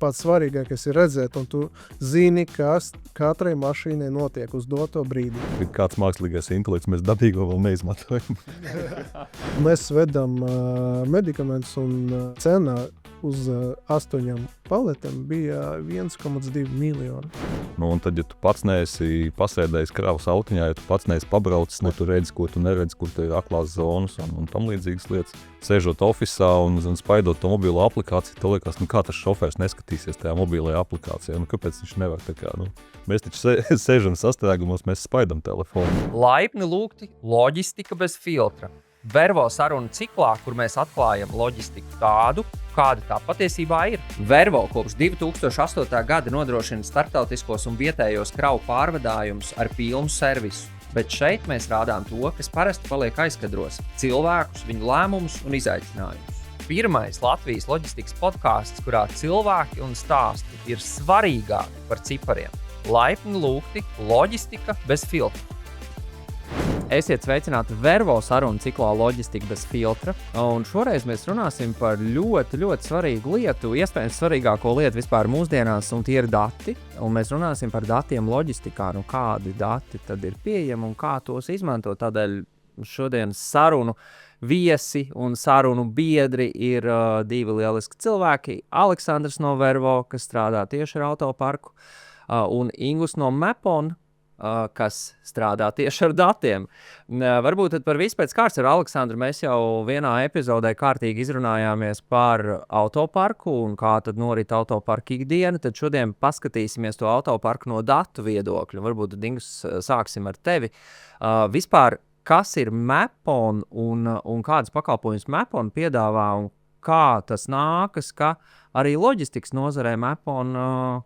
pats svarīgākais ir redzēt, un tu zini, kas katrai mašīnai notiek uz doto brīdi. Kāds mākslīgais intelekts, mēs dabīgo vēl neizmantojam. Mēs vedam medikamentus un cena uz 8 paletēm bija 1,2 miljoni. Un tad, ja tu pats neesi pasēdējis kravas autiņā, ja tu pats neesi pabraucis, tu redzi, ko tu neredzi, kur te ir aklās zonas un tam līdzīgas lietas. Sēžot ofisā un spaidot to mobilo aplikāciju, tu liekas, kā tas šofērs neskatīsies tajā mobilajā aplikācijā. Kāpēc viņš nevar tā kā, Mēs taču sēžam sastrēgumos, mēs spaidam telefonu. Laipni lūgti loģistika bez filtra. Vervo sarunu ciklā, kur mēs atklājam loģistiku tādu, kāda tā patiesībā ir. Vervo kopš 2008. gada nodrošina starptautiskos un vietējos kravu pārvadājumus ar pilnu servisu. Bet šeit mēs rādām to, kas parasti paliek aizkadros – cilvēkus, viņu lēmumus un izaicinājumus. Pirmais Latvijas loģistikas podcasts, kurā cilvēki un stāsti ir svarīgāki par cipariem. Laipni lūgti loģistika bez filtra. Esiet sveicināti Vervo sarunu ciklā Loģistika bez filtra, un šoreiz mēs runāsim par ļoti svarīgu lietu, iespējams svarīgāko lietu vispār mūsdienās, un tie ir dati, un mēs runāsim par datiem loģistikā, kādi dati tad ir pieejami un kā tos izmantot. Tādēļ šodienas sarunu viesi un sarunu biedri ir divi lieliski cilvēki. Aleksandrs no Vervo, kas strādā tieši ar autoparku, un Ingus no Mapon, kas strādā tieši ar datiem. Varbūt tad par visu pēc kārtas ar Aleksandru mēs jau vienā epizodē kārtīgi izrunājāmies par autoparku un kā tad norit autoparka ikdiena. Tad šodien paskatīsimies to autoparku no datu viedokļa. Varbūt tad, Ingus, sāksim ar tevi. Vispār, kas ir Mapon un kādas pakalpojumus Mapon piedāvā un kā tas nākas, ka arī loģistikas nozarē Mapon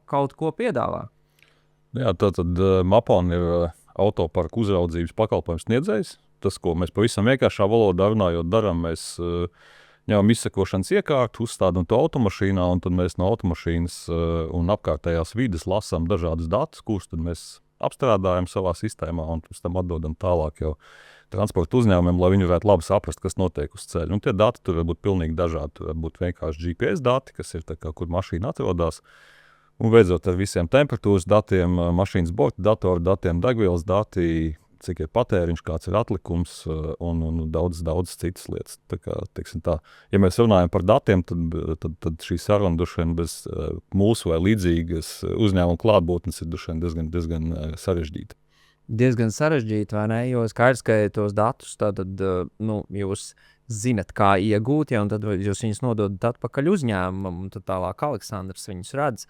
kaut ko piedāvā? Jā, tātad Mapon ir autoparku uzraudzības pakalpojums sniedzējs. Tas, ko mēs pavisam vienkāršā valodā runājot darām, mēs ņemam izsekošanas iekārtu, uzstādam to automašīnā, un tad mēs no automašīnas un apkārtējās vides lasām dažādas datus, kurus tad mēs apstrādājam savā sistēmā un pēc tam atdodam tālāk jau transporta uzņēmumiem, lai viņi varētu labi saprast, kas notiek uz ceļa. Un tie dati tur var būt pilnīgi dažādi. Tur var būt vienkārši GPS dati, kas ir tā kā, kur mašīna atrodas. Un beidzot ar visiem temperatūras datiem, mašīnas borta datoru datiem, degvielas dati, cik ir patēriņš, kāds ir atlikums un daudz citas lietas. Tā kā, ja mēs runājam par datiem, tad šī saruna dušain bez mūsu vai līdzīgas uzņēmuma klātbūtnes ir dušain diezgan sarežģīta. Diezgan sarežģīti, vai ne? Jo skaidrs, ka tos datus tātad, jūs zinat, kā iegūt, ja, un tad jūs viņus nododat atpakaļ uzņēmumam, un tad tālāk Aleksandrs viņus redz.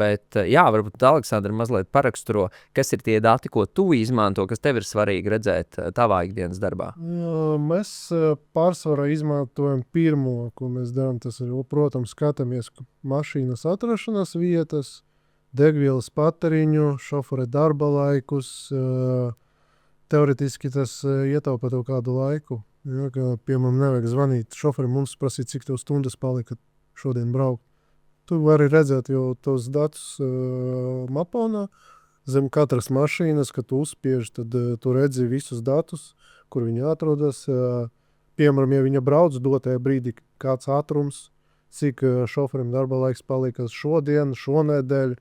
Bet jā, varbūt Aleksandra mazliet paraksturo, kas ir tie dati, ko tu izmanto, kas tev ir svarīgi redzēt tavā ikdienas darbā? Mēs pārsvarā izmantojam pirmo, ko mēs darām, tas ir, protams, skatāmies mašīnas atrašanās vietas, degvielas patēriņu, šofera darba laikus, teoretiski tas ietaupa tev kādu laiku. Ja, ka, piemēram, nevajag zvanīt šoferim, mums prasīt, cik tev stundas palika šodien braukt. Tu vari redzēt jau tos datus Maponā, zem katras mašīnas, kad tu uzspiež, tad tu redzi visus datus, kur viņa atrodas. Piemēram, ja viņa brauc dotajā brīdī, kāds ātrums, cik šoferim darba laiks palika šodien, šonedēļ,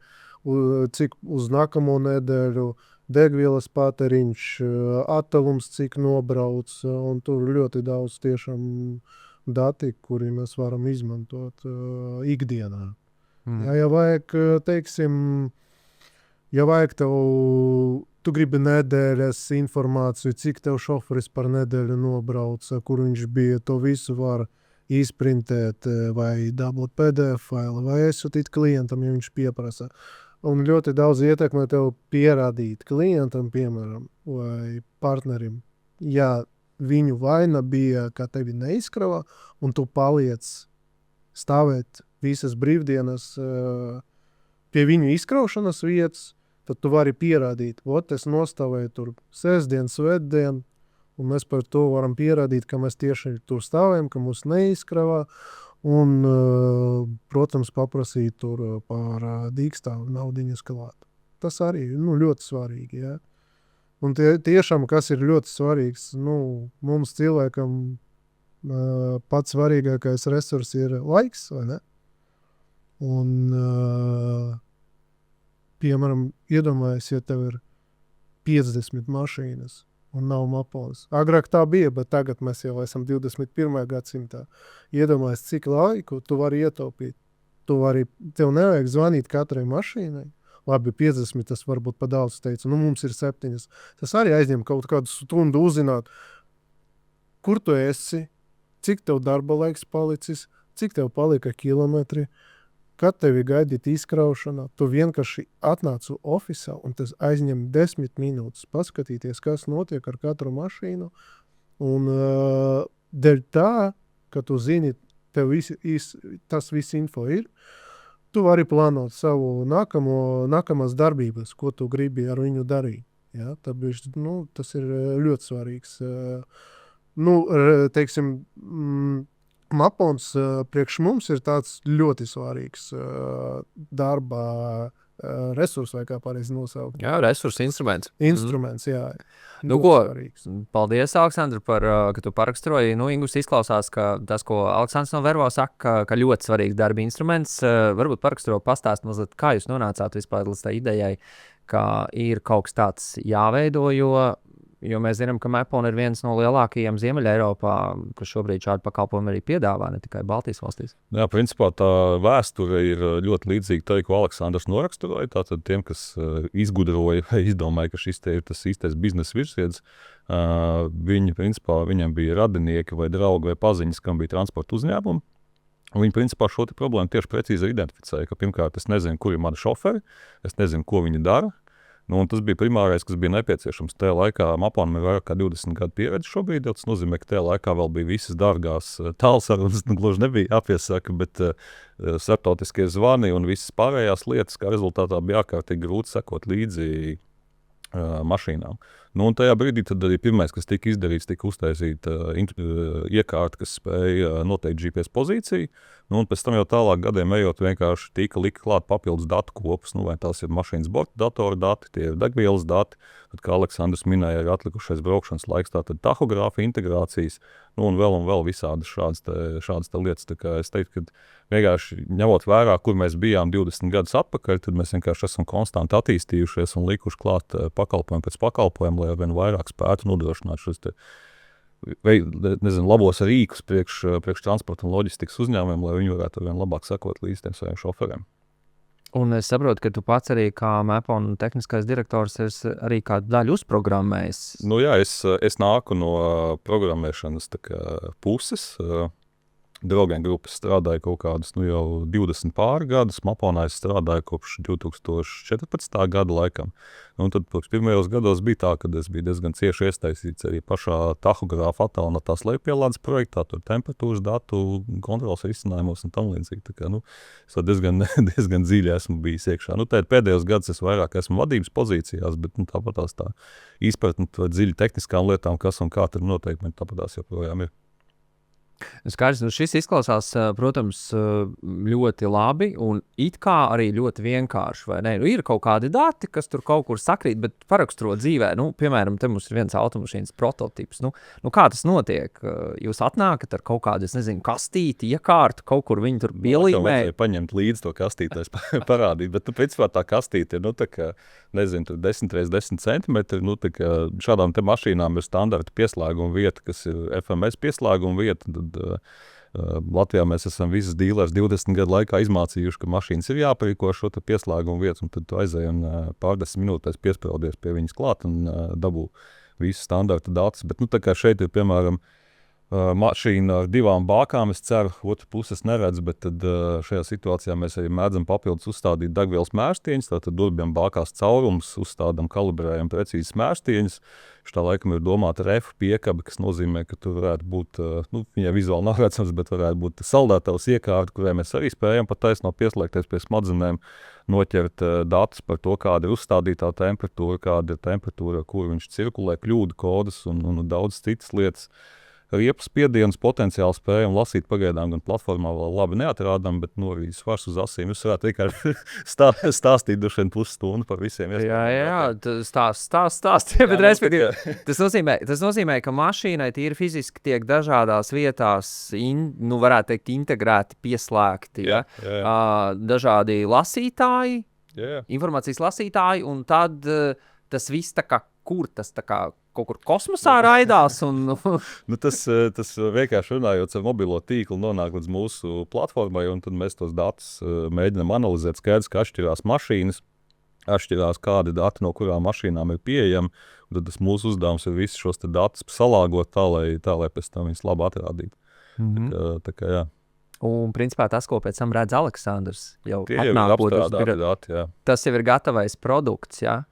cik uz nākamo nedēļu, degvielas patēriņš, attālums, cik nobrauc, un tur ļoti daudz tiešām dati, kuri mēs varam izmantot ikdienā. Ja vajag, teiksim, ja vajag tev, tu gribi nedēļas informāciju, cik tev šoferis par nedēļu nobrauca, kur viņš bija, to visu var izprintēt vai dabūt PDF failu, vai aizsūtīt klientam, ja viņš pieprasa. Un ļoti daudz ietekmē tev pierādīt klientam, piemēram, vai partnerim, ja viņu vaina bija, ka tevi neizkrava, un tu paliec stāvēt visas brīvdienas pie viņu izkraušanas vietas, tad tu vari pierādīt, es nostāvēju tur sestdien, svētdien, un mēs par to varam pierādīt, ka mēs tieši tur stāvējam, ka mūs neizkrava, un, protams, paprasīt tur par dīkstāvu naudiņas klāt. Tas arī ļoti svarīgi. Ja? Un tiešām, kas ir ļoti svarīgs, mums cilvēkam pats svarīgākais resurs ir laiks, vai ne? Un, piemēram, iedomājies, ja tev ir 50 mašīnas un nav maponas. Agrāk tā bija, bet tagad mēs jau esam 21. gadsimtā. Iedomājies, cik laiku tu vari ietaupīt. Tev nevajag zvanīt katrai mašīnai. Labi, 50, tas varbūt pa daudz teicu. Mums ir 7. Tas arī aizņem kaut kādu stundu uzzināt, kur tu esi, cik tev darba laiks palicis, cik tev palika kilometri, kad tevi gaidīt izkraušanā. Tu vienkārši atnācu ofisā un tas aizņem 10 minūtes paskatīties, kas notiek ar katru mašīnu. Un dēļ tā, ka tu zini, tev tas viss info ir, tu vari plānot savu nākamās darbības, ko tu gribi ar viņu darīt. Ja? Tas ir ļoti svarīgs. Teiksim, Mapons priekš mums ir tāds ļoti svarīgs darba resurs, vai kā pareizi nosaukt. Jā, resursu instruments. Instruments, jā. Nu, Ļoti ko? svarīgs. Paldies, Aleksandr, ka tu paraksturoji. Ingus izklausās, ka tas, ko Aleksandrs no Vervo saka, ka ļoti svarīgs darba instruments. Varbūt paraksturo pastāst mazliet, kā jūs nonācāt vispār līdz tā idejai, ka ir kaut kas tāds jāveido, jo mēs zinām, ka Mapon ir viens no lielākajiem Ziemeļeiropā, kas šobrīd šādu pakalpojumu arī piedāvā, ne tikai Baltijas valstīs. Jā, principā tā vēsture ir ļoti līdzīga tai, ko Aleksandrs noraksturoja. Tātad tiem, kas izgudroja, izdomāja, ka šis te ir tas īstais biznesa virziens, viņiem bija radinieki vai draugi vai paziņas, kam bija transporta uzņēmumi. Viņi principā šo problēmu tieši precīzi identificēja, ka pirmkārt es nezinu, kur ir mani šoferi, es nezinu, ko viņi dara. Un tas bija primārais, kas bija nepieciešams. Tajā laikā Maponam ir vairāk kā 20 gadu pieredze šobrīd. Tas nozīmē, ka tajā laikā vēl bija visas dārgās tālsarunas, gluži nebija jāpiesaka, bet starptautiskie zvani un visas pārējās lietas, kā rezultātā bija ārkārtīgi grūti sekot līdzi mašīnām. Un tajā brīdī tad arī pirmais, kas tika izdarīts, tika uztaisīta iekārta, kas spēja noteikt GPS pozīciju. Un pēc tam jau tālāk gadiem ejot vienkārši tika likt klāt papildus datu kopus. Vai tās ir mašīnas borta datoru dati, tie ir degvielas dati. Tad, kā Aleksandrs minēja, ir atlikušais braukšanas laiks, tātad tahogrāfa integrācijas, un vēl visādas šādas lietas. Tā kā es teiktu, ka vienkārši ņemot vērā, kur mēs bijām 20 gadus atpakaļ, tad mēs vienkārši esam konstanti attīstījušies un likuši klāt pakalpojumu pēc pakalpojumu, lai vien vairāk spētu nodrošināt šos labos rīkus priekš transporta un loģistikas uzņēmumiem, lai viņi varētu vien labāk sekot līdz tiem saviem šoferiem. Un es saprotu, ka tu pats arī kā Mapon tehniskais direktors esi arī kādu daļu uzprogrammējis. Jā, es nāku no programmēšanas puses. Draugiem grupas strādāja kaut kādus jau 20 pāri gadus. Maponā es strādāju kopš 2014. gada laikam. Un tad pirmajos gados bija tā, ka es biju diezgan cieši iesaistīts arī pašā tahogrāfa attālinātās lejupielādes projektā, tur temperatūras datu kontroles risinājumos un tam līdzīgi. Tā kā, es diezgan dziļi esmu bijis iekšā. Pēdējos gadus es vairāk esmu vadības pozīcijās, bet tāpat tā izpratne dziļi tehniskām lietām, kas un kā tur noteikti, man tāpat joprojām ir. Skaidrs, šis izklausās, protams, ļoti labi un it kā arī ļoti vienkārši, vai ne? Ir kaut kādi dati, kas tur kaut kur sakrīt, bet paraksturo dzīvē, piemēram, te mums ir viens automašīnas prototips. Kā tas notiek? Jūs atnākat ar kaut kādu, kastīti, iekārtu, kaut kur viņi tur bielīmē? Vajadzēja paņemt līdzi to kastītēs parādīt, bet, principā tā kastīte ir, 10x10 centimetri, šādām te mašīnām ir standarta pieslēguma vieta, kas ir FMS pieslēguma vieta. Latvijā mēs esam visas dīlers 20 gadu laikā izmācījuši, ka mašīnas ir jāparīko šo pieslēgumu vietu, un tad tu aizēji un pār 10 minūtēs piespraudies pie viņas klāt un dabū visu standarta datus. Bet tā kā šeit ir, piemēram, mašīna ar 2 bākām, es ceru, otru puses neredzu, bet tad šajā situācijā mēs arī mēdzam papildus uzstādīt degvielas mērstieņus, tātad durvjām bākās caurums, uzstādam, kalibrējam precīzes mērstieņus. Šitā laikam ir domāta refu piekabe, kas nozīmē, ka tur varētu būt, viņai vizuāli nav redzams, bet varētu būt saldētavas iekārta, kurai mēs arī spējam pat taisno pieslēgties pie smadzenēm, noķert datus par to, kāda ir uzstādītā temperatūra, kāda ir temperatūra, kur viņš cirkulē, kļūdu kodus un daudz citas lietas. riepas spiedienus potenciāli spējam lasīt pagaidām, gan platformā vēl labi neatrādām, bet arī svars uz asīm. Jūs varētu vienkārši stāstīt dušiem pusstundu par visiem. Stāst. Bet, respektīvi, tas nozīmē, ka mašīnai tīri fiziski tiek dažādās vietās, varētu teikt, integrēti, pieslēgti. Ja? Dažādi lasītāji, informācijas lasītāji, un tad tas viss tā kā, kur tas tā kā kaut kur kosmosā raidās. Tas vienkārši runājot ar mobilo tīklu nonāk līdz mūsu platformai, un tad mēs tos datus mēģinām analizēt. Skaidrs, ka atšķirās mašīnas, atšķirās kādi dati, no kurām mašīnām ir pieejami, un tad tas mūsu uzdevums ir visus šos datus salāgot tā, lai pēc tam viņus labi atrādītu. Tā kā, jā. Un, principā, tas, ko pēc tam redz Aleksandrs, jau tie ir apstrādāti dati, jā. Tas jau ir gatavais produkts, jā.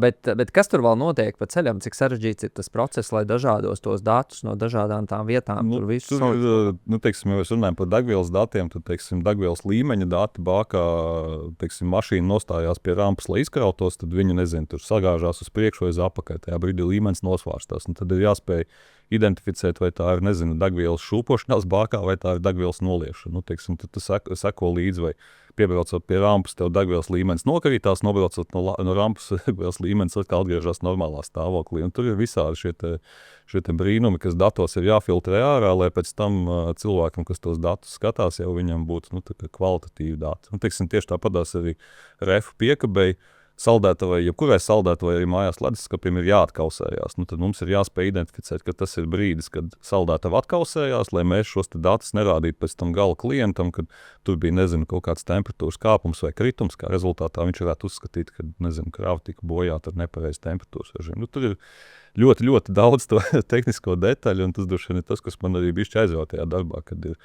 Bet kas tur vēl notiek pa ceļam, cik sarežģīts ir tas process, lai dažādos tos datus no dažādām tām vietām tur visu teiksim, ja mēs runājam par degvielas datiem, tad, teiksim, degvielas līmeņa dati bākā, teiksim, mašīna nostājās pie rampas, lai izkrautos, tad viņi, tur sagāžās uz priekšu vai uz apakaļ, tajā brīdī līmenis nosvārstās, un tad ir jāspēj identificēt, vai tā ir, degvielas šūpošanās bākā, vai tā ir degvielas noliešana. Teiksim, tad tu seko līdzi, vai piebraucot pie rampas, tev degvielas līmenis nokarītās, nobraucot no rampas, degvielas līmenis atkal atgriežas normālā stāvoklī. Un tur ir visādi šie brīnumi, kas datos ir jāfiltrē ārā, lai pēc tam cilvēkam, kas tos datus skatās, jau viņam būtu kvalitatīvi dati. Un, teiksim, tieši tāpatās arī refu piekabei, saldētavai, jebkurai saldētavai arī mājās ledeskapim ir jāatkausējās. Tad mums ir jāspēj identificēt, ka tas ir brīdis, kad saldētava atkausējās, lai mēs šos datus nerādītu pēc tam gala klientam, kad tur bija, kaut kāds temperatūras kāpums vai kritums, kā rezultātā viņš varētu uzskatīt, ka, krāva tika bojāta ar nepareizu temperatūras režīmu. Tur ir ļoti, ļoti daudz to tehnisko detaļu, un tas droši vien ir tas, kas man arī bišķi aizrauja tajā darbā, kad ir,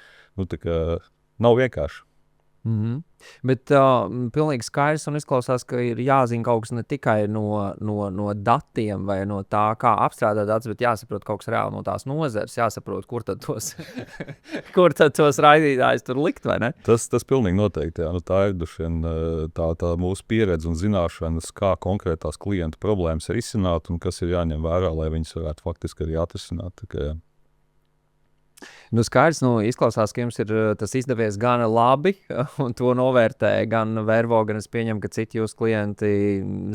nav vienkārši. Bet pilnīgi skaidrs un izklausās, ka ir jāzina kaut kas ne tikai no datiem vai no tā, kā apstrādāt datus, bet jāsaprot kaut kas reāli no tās nozares, jāsaprot, kur tad tos raidītājus tur likt, vai ne? Tas pilnīgi noteikti, jā. Tā ir dušien, tā mūsu pieredze un zināšanas, kā konkrētās klientu problēmas ir izsināt un kas ir jāņem vērā, lai viņas varētu faktiski arī atrisināt. Tā kā, jā. Skaidrs, izklausās, ka jums ir tas izdevies gana labi, un to novērtē gan Vervo, gan es pieņemu, ka citi jūsu klienti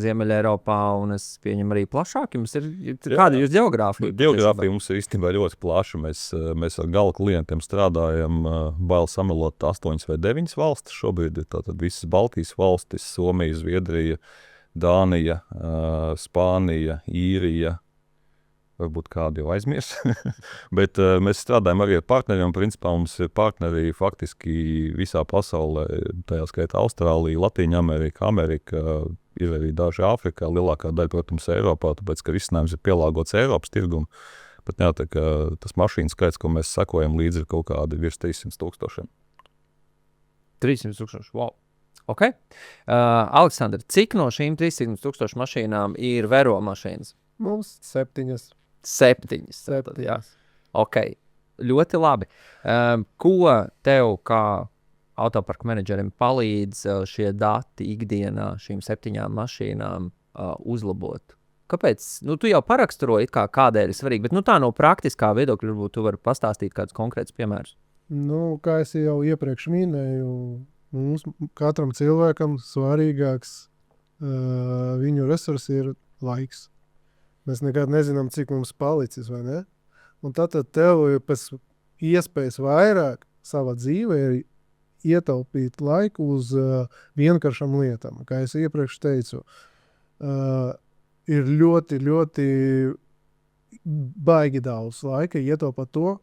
Ziemeļeiropā, un es pieņemu arī plašāk. Jums ir kāda jūs geogrāfija? Geogrāfija mums ir īstenībā ļoti plaša. Mēs ar gala klientiem strādājam, bail samelot 8 vai 9 valstis. Šobrīd ir tātad visas Baltijas valstis, Somija, Zviedrija, Dānija, Spānija, Īrija, varbūt kādu jau aizmirs. Bet mēs strādājam arī ar partneriem. Principā mums ir partneri faktiski visā pasaulē, tajā skaitā Austrālija, Latīņa Amerika, ir arī daži Āfrikā, lielākā daļa, protams, Eiropā, tāpēc, ka risinājums ir pielāgots Eiropas tirgumu. Bet jā, tā, tas mašīnu skaits, ko mēs sekojam līdzi, ir kaut kādi virs 300,000. 300,000, wow. Ok. Aleksandr, cik no šīm 300,000 mašīnām ir Vervo mašīnas? Mums 7. 7. Jā. Ok, ļoti labi. Ko tev kā autoparka menedžerim palīdz šie dati ikdienā šīm 7 mašīnām uzlabot? Kāpēc? Tu jau paraksturoji, kādēļ ir svarīgi, bet tā no praktiskā viedokļa varbūt tu vari pastāstīt kādus konkrētus piemērus. Kā es jau iepriekš minēju, mums katram cilvēkam svarīgāks viņu resursi ir laiks. Mēs nekad nezinām, cik mums palicis, vai ne? Un tad tev pēc iespējas vairāk savā dzīvē ir ietaupīt laiku uz vienkāršām lietām. Kā es iepriekš teicu, ir ļoti, ļoti baigi daudz laika ietaupīt to,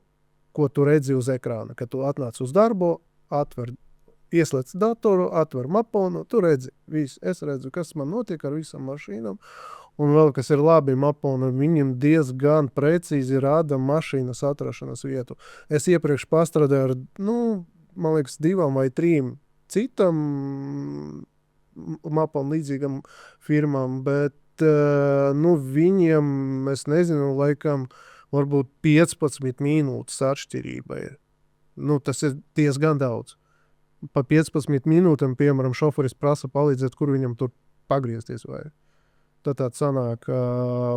ko tu redzi uz ekrāna. Kad tu atnāc uz darbu, ieslēdz datoru, atver maponu, tu redzi visu. Es redzu, kas man notiek ar visam mašīnām. Un vēl, kas ir labi, mapona, viņam diezgan precīzi rāda mašīnas atrašanās vietu. Es iepriekš pastrādāju ar, man liekas, 2 vai 3 citam mapam līdzīgam firmām, bet viņiem, es nezinu, laikam, varbūt 15 minūtes atšķirība ir. Tas ir diezgan daudz. Pa 15 minūtēm, piemēram, šoferis prasa palīdzēt, kur viņam tur pagriezties vai. Tad sanāk,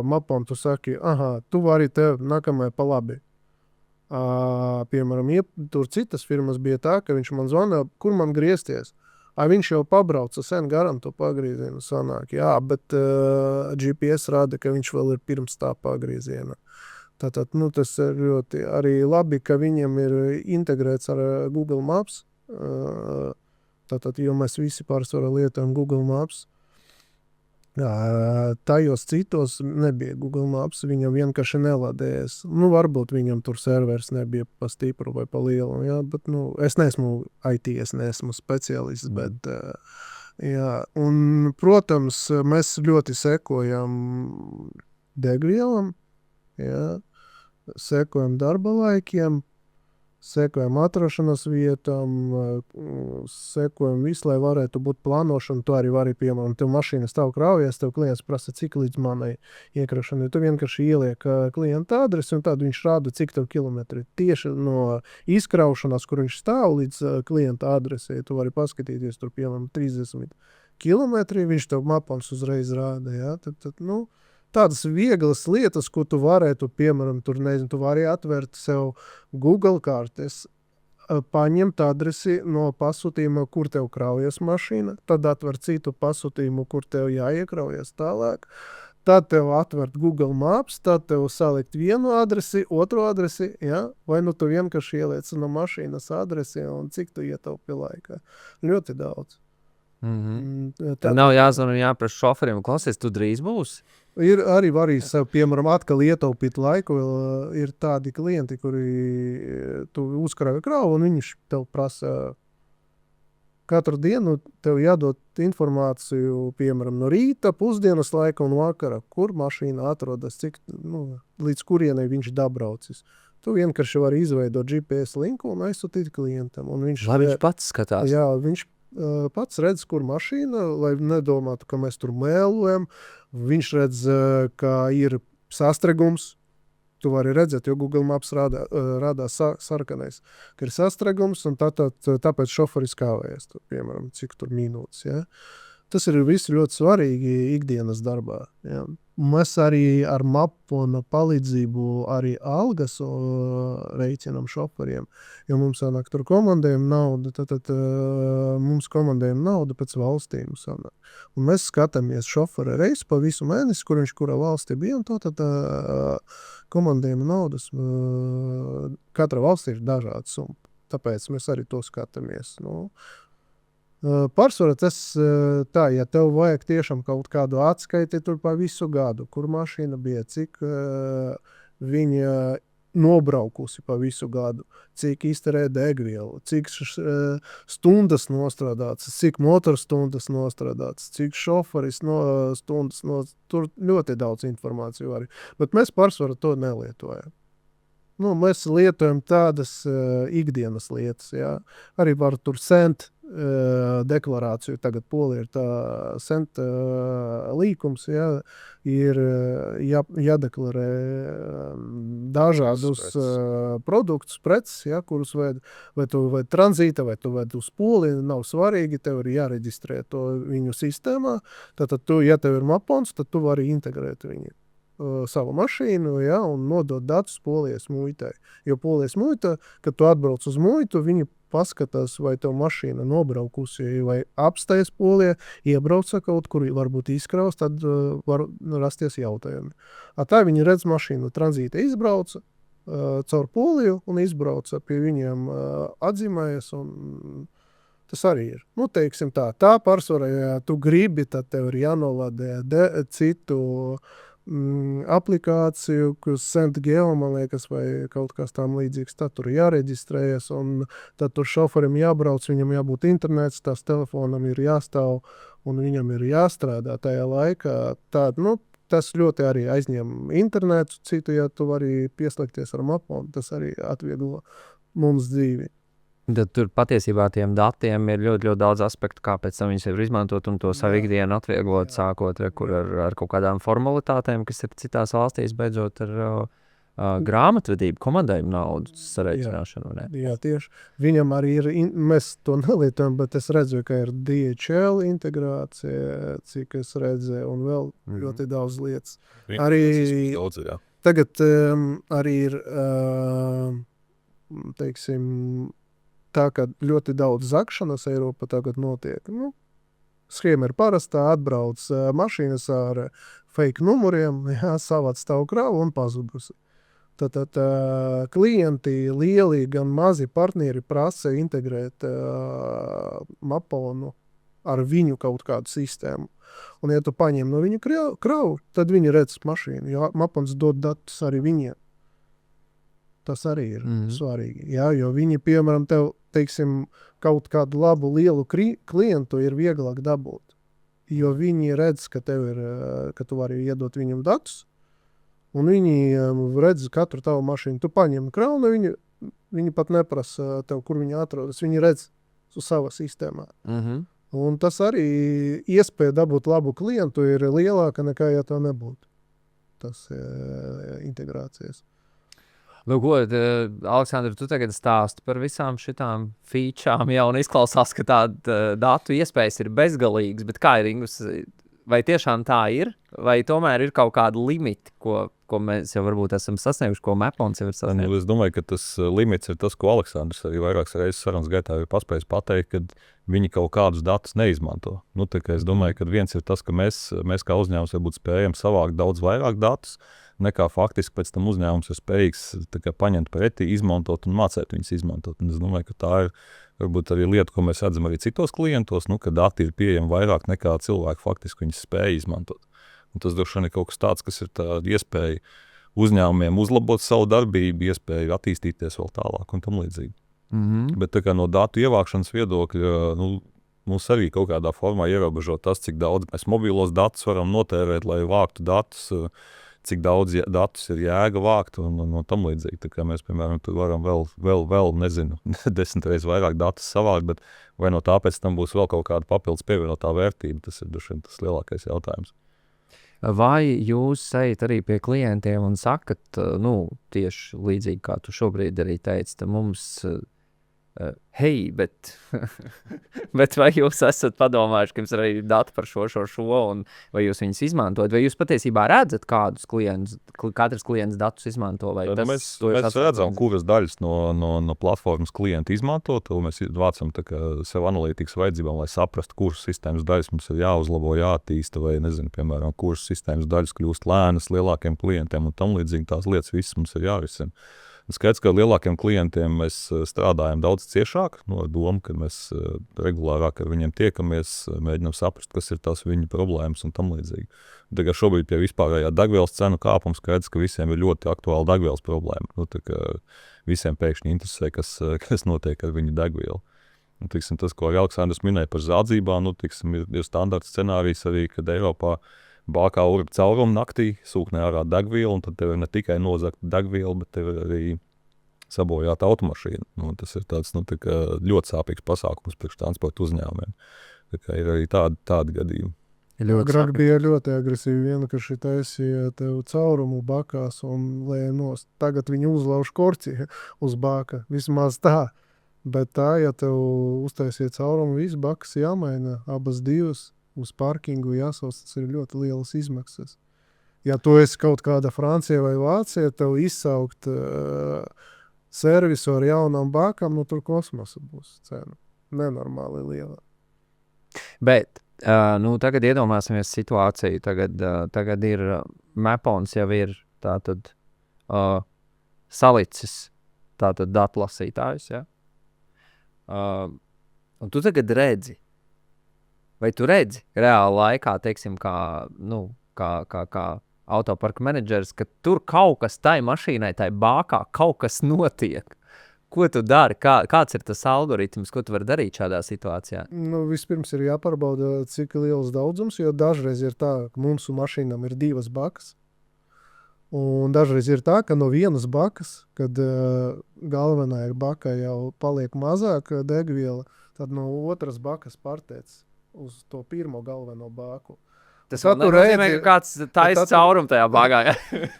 mapam tu saki, tu vari tev nākamajā pa labi. Piemēram, tur citas firmas bija tā, ka viņš man zvana, kur man griezties. Viņš jau pabrauca sen garam to pagriezienu sanāk, jā, bet GPS rāda, ka viņš vēl ir pirms tā pagrieziena. Tātad, tas ir ļoti arī labi, ka viņam ir integrēts ar Google Maps. Tātad, jo mēs visi pārsvarā lietojam Google Maps. Tajos citos nebija Google Maps, viņam vienkārši neladējas. Varbūt viņam tur servers nebija pa stipru vai pa lielu, jā, bet, es neesmu IT, es neesmu speciālists, bet, jā. Un, protams, mēs ļoti sekojam degvielam, jā, sekojam darba laikiem, sekojam atrašanās vietām, sekojam visu, lai varētu būt plānošana. Tu arī vari, piemēram, tev mašīna stāv kraujies, tev klients prasa, cik līdz manai iekrašanai. Tu vienkārši ieliek klienta adresi, un tad viņš rāda, cik tev kilometri. Tieši no izkraušanās, kur viņš stāv līdz klienta adresei, tu vari paskatīties tur, piemēram, 30 kilometri, viņš tev mapons uzreiz rāda, jā. Tad, tādas vieglas lietas, ko tu varētu, piemēram, tu vari atvērt sev Google kartes, paņemt adresi no pasūtījuma, kur tev kraujas mašīna, tad atvērt citu pasūtījumu, kur tev jāiekraujas tālāk, tad tev atvērt Google Maps, tad tev salikt vienu adresi, otru adresi, ja? Vai tu vienkārši ieliec no mašīnas adresi un cik tu ietaupi laikā. Ļoti daudz. Tad nav jāzvana un jāprasa šoferim, klausies, tu drīz būsi? Ir arī var sev, piemēram, atkal ietaupīt laiku. Ir tādi klienti, kuri tu uzkrāvi kravu, un viņš tev prasa katru dienu tev jādod informāciju, piemēram, no rīta, pusdienas laika un vakara, kur mašīna atrodas, cik, līdz kurienai viņš dabraucis. Tu vienkārši vari izveidot GPS linku un aizsūtīt klientam. Un viņš pats skatās. Jā, viņš pats redz, kur mašīna, lai nedomātu, ka mēs tur mēlojam. Viņš redz, ka ir sastrēgums. Tu vari redzēt, jo Google Maps rādās sarkanais, ka ir sastrēgums, un tāpēc šoferis kāvējas, piemēram, cik tur minūtes. Ja? Tas ir viss ļoti svarīgi ikdienas darbā. Ja? Mēs arī ar Mapona palīdzību arī algas reiķinam šoferiem, jo mums sanāk tur komandējam naudu, tad mums komandējam naudu pēc valstīm sanāk. Un mēs skatāmies šoferi reizi pa visu mēnesi, kur viņš kurā valstī bija, un tad komandējam naudas. Katra valstī ir dažāda summa, tāpēc mēs arī to skatāmies. Pārsvarā tas tā, ja tev vajag tiešām kaut kādu atskaiti tur pa visu gadu, kur mašīna bija, cik viņa nobraukusi pa visu gadu, cik izterē degvielu, cik stundas nostrādāts, cik motorstundas nostrādāts, cik šoferis stundas tur ļoti daudz informāciju arī. Bet mēs pārsvarā to nelietojam. Mēs lietojam tādas ikdienas lietas, jā. Arī var tur sent deklarāciju, tagad Polija ir tā sent līkums, jā, ir jādeklarē dažādus produktus, preces, jā, kurus vai tu vai tranzīta, vai tu ved uz Poliju, nav svarīgi, tev ir jāreģistrē to viņu sistēmā, tad ja tev ir mapons, tad tu vari integrēt viņu. Savu mašīnu, ja, un nodot datus Polijas muitai. Jo Polijas muita, kad tu atbrauc uz muitu, viņi paskatās, vai tev mašīna nobraukusi, vai apstājas Polijā, iebrauca kaut kur, varbūt izkraus, tad var rasties jautājumi. Tā viņi redz mašīnu, tranzīta izbrauca caur Poliju un izbrauca pie viņiem atzīmējas, un tas arī ir. Teiksim tā pārsvarā, ja tu gribi, tad tev ir jānoladē citu aplikāciju, kas SendGeo, man liekas, vai kaut kas tam līdzīgs, tad tur jāreģistrējas, un tad tur šoferim jābrauc, viņam jābūt internets, tās telefonam ir jāstāv, un viņam ir jāstrādā tajā laikā. Tas ļoti arī aizņem internetu, citu, ja tu vari pieslēgties ar Maponu, tas arī atvieglo mums dzīvi. Tad tur patiesībā tiem datiem ir ļoti, ļoti daudz aspektu, kāpēc viņus var izmantot un to savu ikdienu atvieglot, sākot ar kaut kādām formalitātēm, kas ir citās valstīs, beidzot ar grāmatvedību, komandējumu naudas sareikināšanu. Jā, tieši. Viņam arī ir, mēs to nelietojam, bet es redzu, ka ir DHL integrācija, cik es redzēju, un vēl ļoti daudz lietas. Arī tagad arī ir teiksim, tā kā ļoti daudz zakšanas Eiropā tagad notiek. Nu, schēma ir parastā, atbrauc mašīnas ar fake numuriem, jā, savāc tavu kravu un pazudusi. Tad klienti, lieli gan mazi partneri prasa integrēt Maponu ar viņu kaut kādu sistēmu. Un, ja tu paņem no viņa kravu, tad viņi redz mašīnu, jo Mapons dod datus arī viņiem. Tas arī ir svarīgi. Jā, jo viņi, piemēram, tev, teiksim, kaut kādu labu, lielu klientu ir vieglāk dabūt. Jo viņi redz, ka ka tu vari iedot viņam datus, un viņi redz katru tavu mašīnu. Tu paņem kraunu, viņi pat neprasa tev, kur viņi atrodas. Viņi redz uz savā sistēmā. Un tas arī iespēja dabūt labu klientu ir lielāka nekā, ja to nebūtu. Tas integrācijas. Lūk, Aleksandr, tu tagad stāsti par visām šitām featurām, jau un izklausās, ka tāda datu iespējas ir bezgalīgas, bet kā ir, Ingus, vai tiešām tā ir, vai tomēr ir kaut kādi limiti, ko mēs jau varbūt esam sasnieguši, ko Mapons jau ir sasnieguši? Es domāju, ka tas limits ir tas, ko Aleksandrs arī vairākas reizes sarunas gaitā ir paspējis pateikt, ka viņi kaut kādus datus neizmanto. Nu, tā kā es domāju, ka viens ir tas, ka mēs kā uzņēmums varbūt spējam savākt daudz vairāk datus, nekā faktiski pēc tam uzņēmums ir spējīgs paņemt pretī, izmantot un mācēt viņus izmantot. Un es domāju, ka tā ir varbūt arī lieta, ko mēs redzam arī citos klientos, ka dati ir pieejami vairāk nekā cilvēki faktiski viņus spēja izmantot. Un tas droši vien ir kaut kas tāds, kas ir tāda iespēja uzņēmumiem uzlabot savu darbību, iespēja attīstīties vēl tālāk un tam līdzīgi. Bet tā kā no datu ievākšanas viedokļa, mums arī kaut kādā formā ierobežo tas, cik daudz mēs mobilos datus varam notērēt, lai vāktu datus, cik daudz datus ir jēga vākt un tam līdzīgi. Tā kā mēs, piemēram, tur varam vēl nezinu, 10 reizes vairāk datus savākt, bet vai no tāpēc tam būs vēl kaut kāda papildus pievienotā vērtība, tas ir droši vien tas lielākais jautājums. Vai jūs ejat arī pie klientiem un sakat, tieši līdzīgi kā tu šobrīd arī teici, tad mums, hei, bet vai jūs esat padomājuši, ka jums ir arī dati par šo, un vai jūs viņus izmantojat, vai jūs patiesībā redzat, kādus klientus, katrs klients datus izmanto? Vai tas, mēs redzam, kuras daļas no platformas klienti izmanto, to mēs vācam sev analītikas vajadzībām, lai saprastu, kuras sistēmas daļas mums ir jāuzlabo, jāattīsta, vai nezinu, piemēram, kuras sistēmas daļas kļūst lēnas lielākiem klientiem un tam līdzīgi tās lietas visas mums ir jārisina. Skaidrs, ka lielākiem klientiem mēs strādājam daudz ciešāk, ar domu, ka mēs regulārāk ar viņiem tiekamies, mēģinām saprast, kas ir tās viņu problēmas un tam līdzīgi. Tagad šobrīd pie vispārējā degvielas cenu kāpuma skaidrs, ka visiem ir ļoti aktuāla degvielas problēma. Visiem pēkšņi interesē, kas notiek ar viņu degvielu. Tas, ko Aleksandrs minēja par zādzībām, ir standarts scenārijs arī, kad Eiropā bākā urba caurumu naktī, sūknē ārā degvielu, un tad tev ir ne tikai nozagta degviela, bet tev ir arī sabojāta automašīna. Tas ir tāds ļoti sāpīgs pasākums priekš transporta uzņēmumiem. Ir arī tādi gadījumi. Agrāk bija ļoti agresīvi vienkārši taisīja tev caurumu bakās un lēja nost. Tagad viņi uzlauž korci uz bāka, vismaz tā. Bet tā, ja tev uztaisiet caurumu, viss bakas jāmaina, abas divas. Uz parkingu jāsauc, tas ir ļoti lielas izmaksas. Ja tu esi kaut kāda Francija vai Vācija, tev izsaukt servisu ar jaunām bākām, tur kosmosa būs cena. Nenormāli liela. Bet, tagad iedomāsimies situāciju. Tagad ir Mapons jau ir tātad salicis tātad datlasītājus, ja? Un tu tagad redzi, vai tu redzi reāli laikā, teiksim, kā autoparka menedžers, ka tur kaut kas tai mašīnai, tai bākā, kaut kas notiek? Ko tu dari? Kāds ir tas algoritms, ko tu vari darīt šādā situācijā? Vispirms ir jāpārbauda, cik liels daudzums, jo dažreiz ir tā, ka mums un mašīnām ir 2 bakas. Un dažreiz ir tā, ka no vienas bakas, kad galvenā baka jau paliek mazāk degviela, tad no otras bakas partēc uz to pirmo galveno bāku. Tas vēl nenozīmē, ka kāds taisa caurumu tajā bāgā. Ja?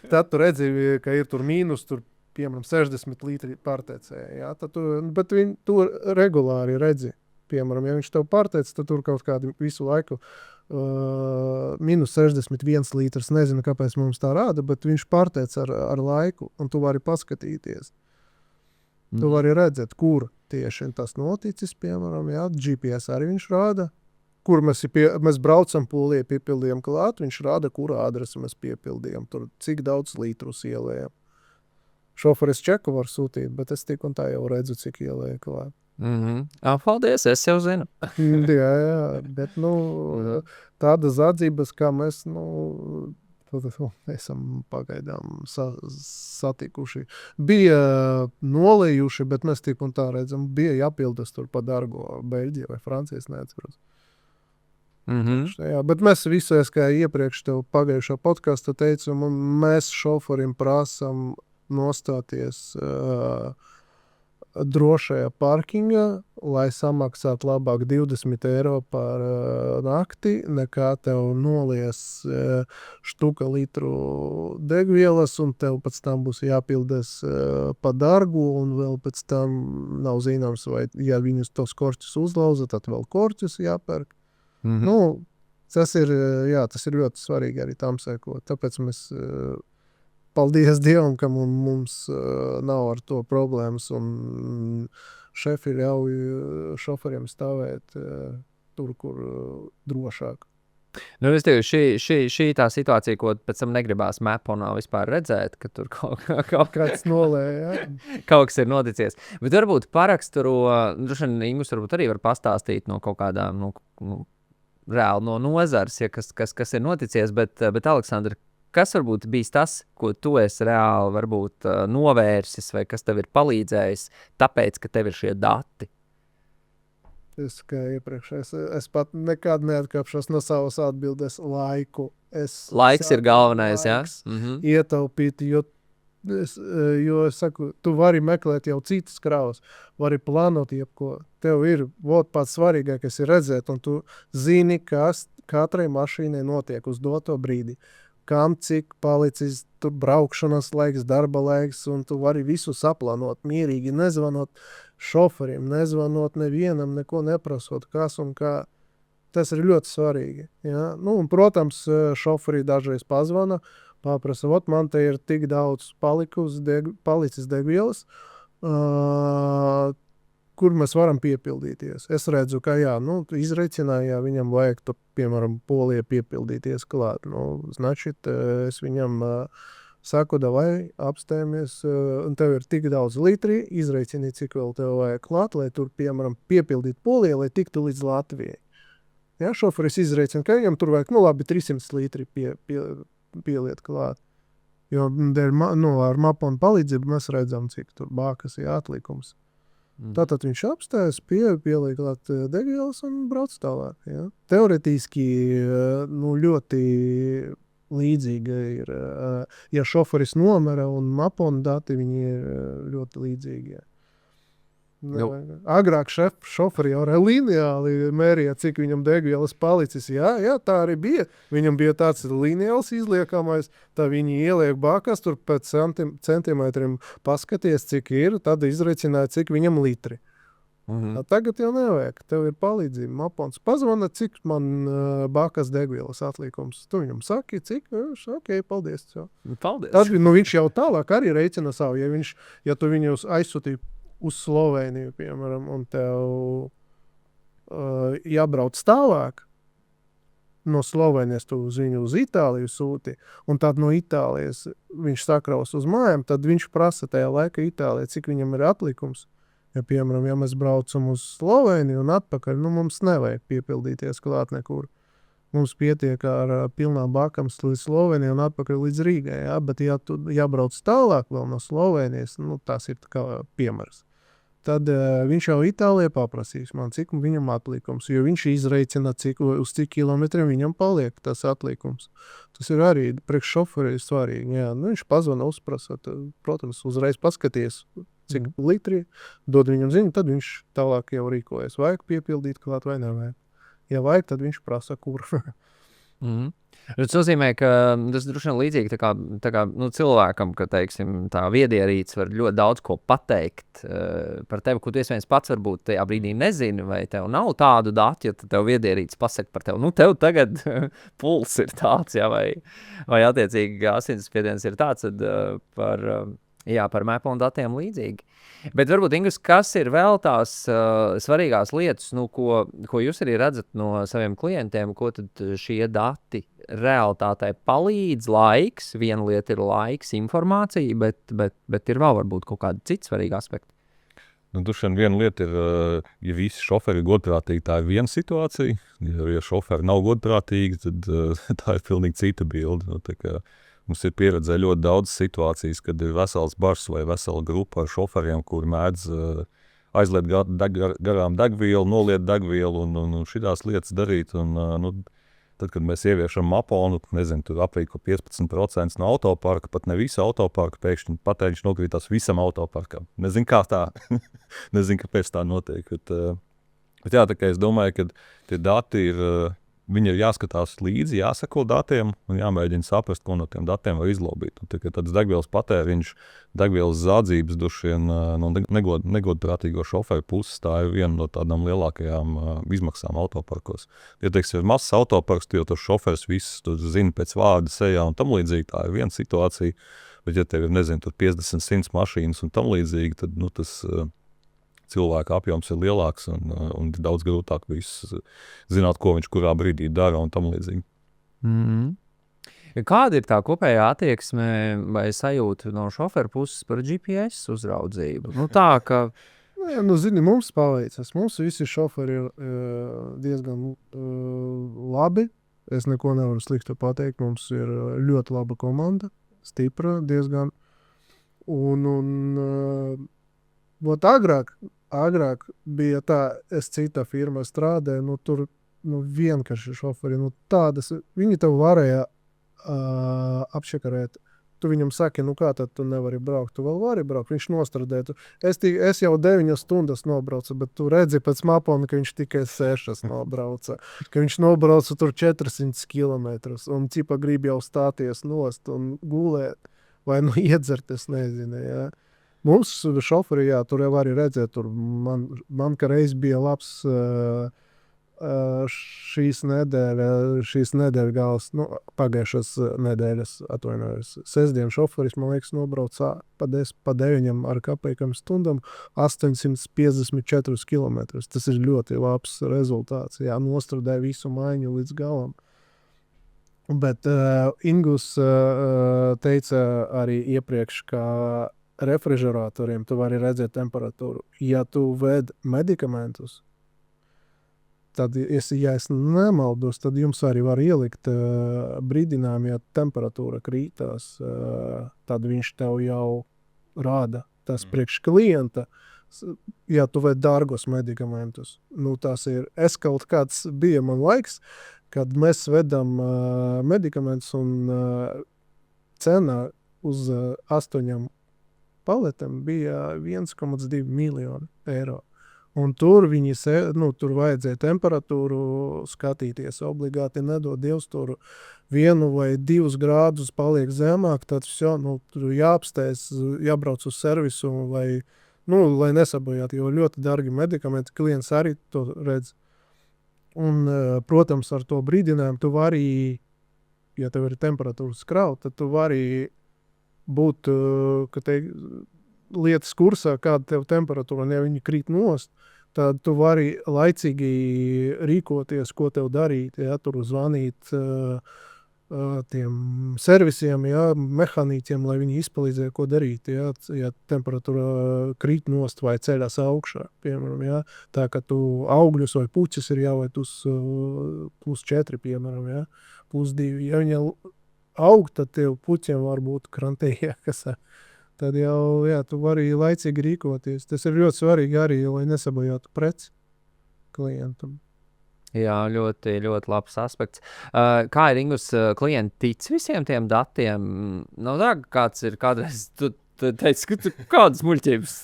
Tad tu redzi, ka ir tur mīnus, piemēram, 60 litri pārteicēja. Ja? Bet viņi to regulāri redzi. Piemēram, ja viņš tev pārteic, tad tur kaut kādu visu laiku minus 61 litrs. Nezinu, kāpēc mums tā rāda, bet viņš pārteic ar laiku, un tu vari paskatīties. Tu vari redzēt, kur tieši tas noticis, piemēram, jā, GPS arī viņš rāda, kur mēs braucam polī, piepildījām klāt, viņš rāda, kuru adresi mēs piepildījām, tur cik daudz litrus ielējam. Šoferis čeku var sūtīt, bet es tik un tā jau redzu, cik ielēja klāt. Paldies, es jau zinu. Jā, bet, tādas atzības, kā mēs, esam pagaidām satikuši. Bija nolējuši, bet mēs tik un tā redzam, bija jāpildas tur pa dargo Beļģija vai Francijas, neatceros. Jā, bet mēs visu, kā iepriekš tev pagājušā podkastā teicu, mēs šoferim prasam nostāties drošajā parkingā, lai samaksātu labāk 20 eiro par nakti, nekā tev nolies štuka litru degvielas, un tev pēc tam būs jāpildas pa dargu, un vēl pēc tam nav zināms, vai ja viņus tos korķus uzlauza, tad vēl korķus jāpērk. Tas ir ļoti svarīgi arī tam sekot. Tāpēc mēs paldies Dievam, ka mums nav ar to problēmas, un šefi ļauj šoferiem stāvēt tur, kur drošāk. Es teiktu, šī tā situācija, ko pēc tam negribās Maponā vispār redzēt, ka tur kaut kāds nolēja. Kaut kas ir noticies. Bet varbūt paraksturo, droši vien Ingus varbūt arī var pastāstīt no kaut kādām, reāli no nozars, ja kas ir noticies, bet Aleksandra, kas varbūt bijis tas, ko tu esi reāli varbūt novērsis, vai kas tev ir palīdzējis, tāpēc, ka tev ir šie dati? Es kā iepriekš, es pat nekad neatkāpšos no savas atbildes laiku. Laiks ir galvenais, jā? Ietaupīt, jo es saku, tu vari meklēt jau citas kravas, vari plānot jebko. Tev ir pats svarīgākais ir redzēt, un tu zini, kas katrai mašīnai notiek uz doto brīdi. Kam cik palicis tur braukšanas laiks, darba laiks, un tu vari visu saplānot mierīgi, nezvanot šoferim, nezvanot nevienam, neko neprasot, kas un kā. Tas ir ļoti svarīgi. Ja? Un, protams, šoferi dažreiz pazvana, paprasa, man te ir tik daudz palicis degvielas, kur mēs varam piepildīties. Es redzu, ka tu izreicināji, viņam vajag to, piemēram, Polijā piepildīties klāt. Значит, es viņam saku, davai, apstējamies, un tev ir tik daudz litri, izreicini, cik vēl tev vajag klāt, lai tur, piemēram, piepildīt Polijā, lai tiktu līdz Latvijai. Ja, šoferis izreicina, ka viņam tur vajag, 300 litri pieliet klāt. Jo ar Maponu palīdzību mēs redzam, cik tur bākas ir atlikums. Tātad viņš apstājas, pieliek klāt degvielas un brauc tālāk. Ja? Teoretiski ļoti līdzīga ir, ja šoferis nomera un Maponu dati, viņi ir ļoti līdzīgi. Ja. Agrāk šoferi jau lineāli mērīja, cik viņam degvielas palicis. Jā, tā arī bija. Viņam bija tāds lineāls izliekamais, tā viņi ieliek bākās, tur pēc centimetriem paskaties, cik ir, tad izrecināja, cik viņam litri. Tagad jau nevajag, tev ir palīdzība. Mapons pazvana, cik man bākās degvielas atlikums. Tu viņam saki, cik, ok, paldies. Paldies. Tad viņš jau tālāk arī reicina savu, ja tu viņu aizsūtīji uz Sloveniju, piemēram, un tev jābrauc tālāk, no Slovenijas tu uz viņu uz Itāliju sūti, un tad no Itālijas viņš sakraus uz mājām, tad viņš prasa tajā laika Itālijā, cik viņam ir atlikums. Ja, piemēram, ja mēs braucam uz Sloveniju un atpakaļ, mums nevajag piepildīties klāt nekur. Mums pietiek ar pilnām bākām līdz Slovenijai un atpakaļ līdz Rīgai, ja? Bet ja tu jābrauc tālāk vēl no Slovenijas, tas ir kā piemērs. Tad viņš jau Itālijā paprasīs man, cik viņam atlikums, jo viņš izreicina, uz cik kilometriem viņam paliek tas atlikums. Tas ir arī priekš šoferi svarīgi. Jā. Viņš pazvana, uzprasa, protams, uzreiz paskaties, cik litri, dod viņam ziņu, tad viņš tālāk jau rīkojas. Vajag piepildīt klāt vai nevajag. Ja vajag, tad viņš prasa, kur. Tas nozīmē, ka tas droši vien līdzīgi tā kā cilvēkam, ka, teiksim, tā viedierīce var ļoti daudz ko pateikt par tevi, ko tu iespējams pats varbūt tajā brīdī nezini, vai tev nav tādu datu, ja tev viedierīce pasaka par tevi. Tev tagad puls ir tāds, ja, vai attiecīgi asinsspiediens ir tāds, tad Jā, par Apple datiem līdzīgi. Bet varbūt, Ingus, kas ir vēl tās svarīgās lietas, ko jūs arī redzat no saviem klientiem, ko tad šie dati realitātei palīdz? Laiks, viena lieta ir laiks, informācija, bet ir vēl varbūt kaut kādi citi svarīgi aspekti. Dušan viena lieta ir, ja visi šoferi ir godprātīgi, tā ir viena situācija. Ja šoferi nav godprātīgi, tad tā ir pilnīgi cita bilde. Mums ir pieredzē ļoti daudz situācijas, kad ir vesels bars vai vesela grupa ar šoferiem, kuri mēdz aizliet garām degvielu, noliet degvielu un šitās lietas darīt. Tad, kad mēs ieviešam Maponu, nezinu, tur aprīko 15% no autoparka, pat ne visu autoparku, pēkšņi patēriņš nokrītās visam autoparkam. Nezinu, kā tā, nezinu, kāpēc tā notiek. Bet jā, tā kā es domāju, ka tie dati ir, viņi ir jāskatās līdzi, jāsako datiem un jāmēģina saprast, ko no tiem datiem var izlobīt. Tāds degvielas patēriņš, degvielas zādzības dušien no negodprātīgo šoferu puses, tā ir viena no tādām lielākajām izmaksām autoparkos. Ja teiksim, ir mazs autoparks, jo tos šoferus visus zina pēc vārda, sejā un tam līdzīgi, tā ir viena situācija. Bet ja tev ir, nezinu, tur 50-100 mašīnas un tam līdzīgi, tad tas cilvēka apjoms ir lielāks un daudz grūtāk viss zināt, ko viņš kurā brīdī dara un tam līdzīgi. Kāda ir tā kopējā attieksme vai sajūta no šoferu puses par GPS uzraudzību? Tā, ka... Zini, mums paveicas. Mums visi šoferi ir diezgan labi. Es neko nevaru sliktu pateikt. Mums ir ļoti laba komanda, stipra diezgan. Agrāk bija tā, es citā firmā strādāju, tur vienkārši šoferi, tādas, viņi tev varēja apšakarēt. Tu viņam saki, kā tad tu nevari braukt, tu vēl vari braukt, viņš nostradētu. Es jau 9 stundas nobraucu, bet tu redzi pēc Mapona, ka viņš tikai 6 nobrauca, ka viņš nobrauca tur 400 kilometrus un cipa grib jau stāties nost un gulēt vai iedzert, es nezinu, jā. Mums šoferi, jā, tur jau arī redzēt, tur man ka reiz bija labs šīs nedēļas gals, pagājušas nedēļas atvainojos. Sestdien šoferis, man liekas, nobrauc pa 9 ar kapekam stundam 854 kilometrus. Tas ir ļoti labs rezultāts, jā, nostradēja visu maiņu līdz galam. Bet Ingus teica arī iepriekš, ka refrižeratoriem tu vari redzēt temperatūru. Ja tu ved medikamentus, tad, ja es nemaldos, tad jums arī var ielikt brīdinājumu, ja temperatūra krītās, tad viņš tev jau rāda tas priekš klienta, ja tu ved dārgos medikamentus. Tas ir, kaut kāds bija man laiks, kad mēs vedam medikamentus un cena uz 8 paletēm bija 1,2 miljonu eiro. Un tur viņi, tur vajadzēja temperatūru skatīties obligāti, nedod Dievs tur 1 vai 2 grādus paliek zemāk, tad tur jāapstēs, jābrauc uz servisu, lai nesabojāt, jo ļoti dārgi medikamenti, klients arī to redz. Un, protams, ar to brīdinājumu tu vari, ja tev ir temperatūras kraut, tad tu vari būt, ka lietas kursā, kāda tev temperatūra, ja viņi krīt nost, tad tu vari laicīgi rīkoties, ko tev darīt, ja, tur zvanīt tiem servisiem, ja, mehānīķiem, lai viņi izpalīdzē, ko darīt, ja temperatūra krīt nost vai ceļās augšā, piemēram, ja, tā, ka tu augļus vai puķis ir jāvēt uz +4, piemēram, ja, +2, ja viņi aug, tad tev puķiem var būt krantējā, kas tad jau, jā, tu vari laicīgi rīkoties. Tas ir ļoti svarīgi arī, lai nesabojātu preci klientam. Jā, ļoti, ļoti labs aspekts. Kā ir, Ingus, klienti tic visiem tiem datiem? Nav tā, kāds ir kādreiz, tu teici, ka kādas muļķības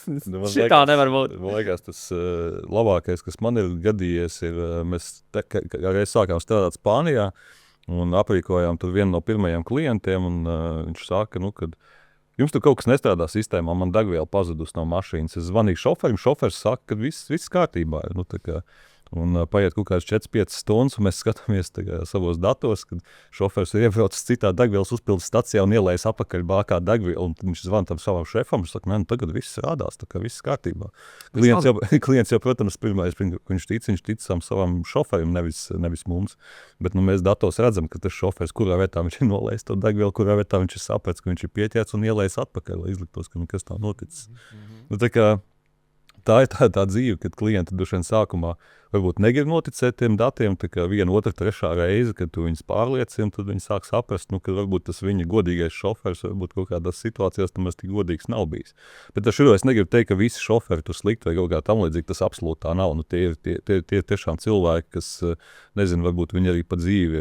šitā nevar būt. Man liekas, tas labākais, kas man ir gadījies, ir, mēs reiz sākām strādāt Spānijā un aprīkojām tur vienu no pirmajiem klientiem, un viņš saka, kad jums tur kaut kas nestrādā sistēmā, man degviela pazudus no mašīnas. Es zvanīju šoferim, šoferis saka, ka viss kārtībā ir. Un paiet kaut kāds 4-5 stundas, un mēs skatāmies savos datos, kad šoferis ir iebraucis citā degvielas uzpildes stacijā un ielējis apakaļ bākā degvielu. Un viņš zvana tam savam šefam, viņš saka, nu tagad viss rādās, tā kā viss kārtībā. Klients jau, protams, pirmais, viņš tic savam šoferim, nevis mums. Bet mēs datos redzam, ka tas šoferis, kurā vietā viņš ir nolējis to degvielu, kurā vietā viņš ir sapratis, ka viņš ir pieķēts un ielējis atpakaļ, lai izliktos, ka nekas tā noticis. Nu, tā ir tā dzīve, kad klienti droši vien sākumā varbūt negrib noticēt tiem datiem, tā kā 1, 2, 3 reize, kad tu viņus pārliecini, tad viņi sāk saprast, ka varbūt tas viņa godīgais šoferis varbūt kaut kādās situācijās tam tik godīgs nav bijis. Bet es negribu teikt, ka visi šoferi tur slikti vai kaut kā tam līdzīgi, tas absolūti tā nav. Tie ir tiešām cilvēki, kas, nezinu, varbūt viņi arī pa dzīvi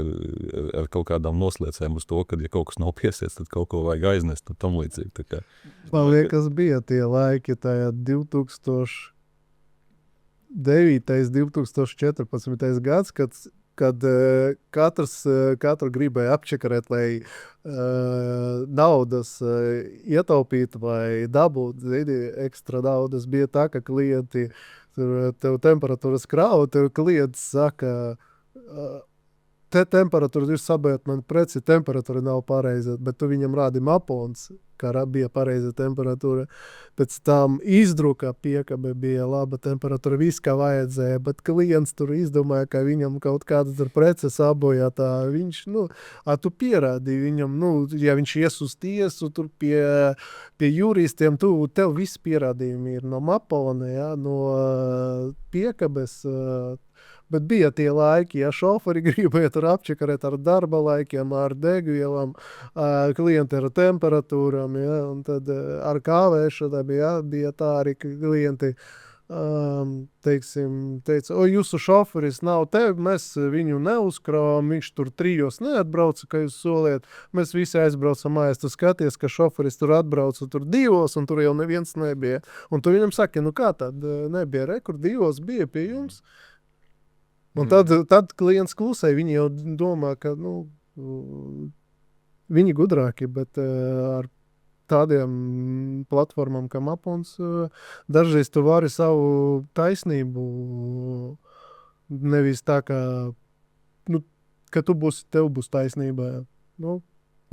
ar kaut kādām noslēcēm uz to, ka ja kaut kas nav piesiets, tad kaut ko vajag aiznest un tam līdzīgi. Man liekas, bija tie laiki, tajā 2014. gads, kad katru gribēja apčakarēt, lai naudas ietaupītu vai dabūtu ekstra naudas. Bija tā, ka klienti tev temperatūras krāva, tev klients saka, te temperatūra ir sabojāt man preci, temperatūra nav pareiza, bet tu viņam rādi mapons, kā bija pareiza temperatūra. Pēc tam izdruka piekabe bija laba temperatūra, viss kā vajadzēja, bet klients tur izdomāja, ka viņam kaut kāda tur prece sabojātā. Viņš, tu pierādi viņam, ja viņš ies uz tiesu, tur pie juristiem, tev viss pierādījumi ir no mapona, ja, no piekabes. Bet bija tie laiki, ja šoferi gribēja tur apčakarēt ar darba laikiem, ar degvielām, klienti ar temperatūram, ja, un tad ar kāvēšanu bija tā arī, ka klienti teica, jūsu šoferis nav te, mēs viņu neuzkrājām, viņš tur 3 neatbrauca, ka jūs soliet, mēs visi aizbraucam mājās, tu skaties, ka šoferis tur atbrauca tur 2, un tur jau neviens nebija. Un tu viņam saki, kā tad nebija, kur 2 bija pie jums? Un tad klients klusē, viņi jau domā, ka viņi gudrāki, bet ar tādiem platformām kā Mapons dažreiz tu vari savu taisnību nevis tā, ka tev būs taisnība.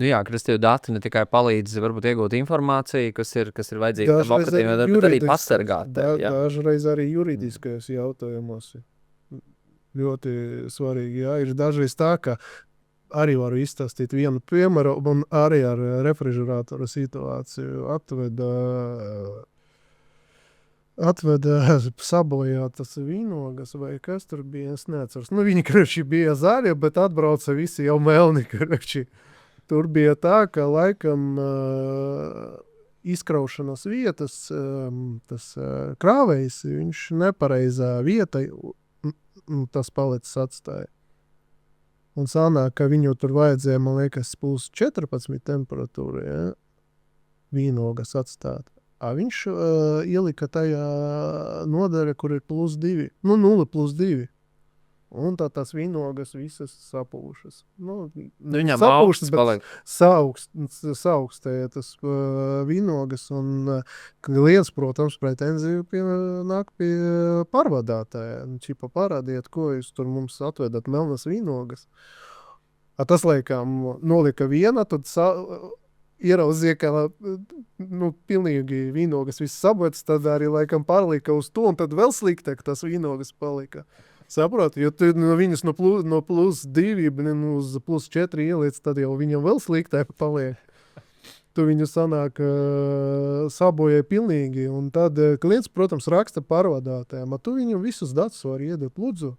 Jā, kristīvi dati ne tikai palīdz varbūt iegūt informāciju, kas ir vajadzīga tam operatīviem, bet arī pasargāt. Dažreiz arī juridiskajos jautājumos ļoti svarīgi. Jā. Ir dažreiz tā, ka arī varu izstāstīt vienu piemēru, un arī ar refrižerātora situāciju atveda sabojātas vīnogas, vai kas tur bija, es neatceros. Viņi, bija zaļi, bet atbrauca visi jau melni, Tur bija tā, ka laikam izkraušanas vietas, tas krāvējs, viņš nepareizā vieta, tas palicis atstāja. Un sanāk, ka viņu tur vajadzēja, man liekas, +14 temperatūra, ja, vīnogas atstāt. Viņš ielika tajā nodaļa, kur ir +2, 0+2. Un tās vīnogas visas sapūšas. Viņam augsts paliek. Saaugstēja tas vīnogas, un klients, protams, pretenziju nāk pie pārvadātāja. Čipa parādiet, ko jūs tur mums atvedat melnas vīnogas. Tas laikam nolika viena, tad ieraudzīja, ka pilnīgi vīnogas viss sabojāts, tad arī laikam pārlika uz to, un tad vēl sliktāk tas vīnogas palika. Saproti, jo tu viņus no +2 uz +4 ieliec, tad jau viņam vēl sliktāk paliek. Tu viņu sanāk sabojāja pilnīgi, un tad klients, protams, raksta pārvadātājiem, tu viņam visus datus var iedot, lūdzu.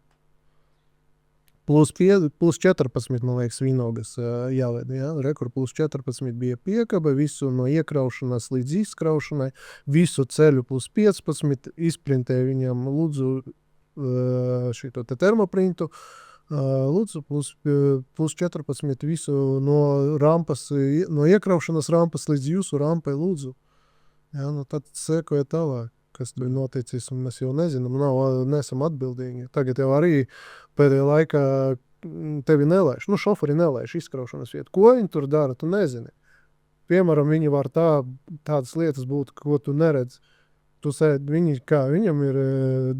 +14, man liekas, vīnogas jāved, ja? Rekur +14 bija piekaba, visu no iekraušanās līdz izkraušanai, visu ceļu +15, izprintēja viņam, lūdzu, šito te termoprintu, lūdzu, +14 visu no rampas, no iekraušanas rampas līdz jūsu rampai, lūdzu. Ja, tad sekoja tālāk, kas bija noticis, un mēs jau nezinām, nesam atbildīgi. Tagad jau arī pēdējā laikā tevi nelaiž, šoferi nelaiž izkraušanas vietu. Ko viņi tur dara, tu nezini. Piemēram, viņi var tādas lietas būt, ko tu neredz. tu sēdi, viņam ir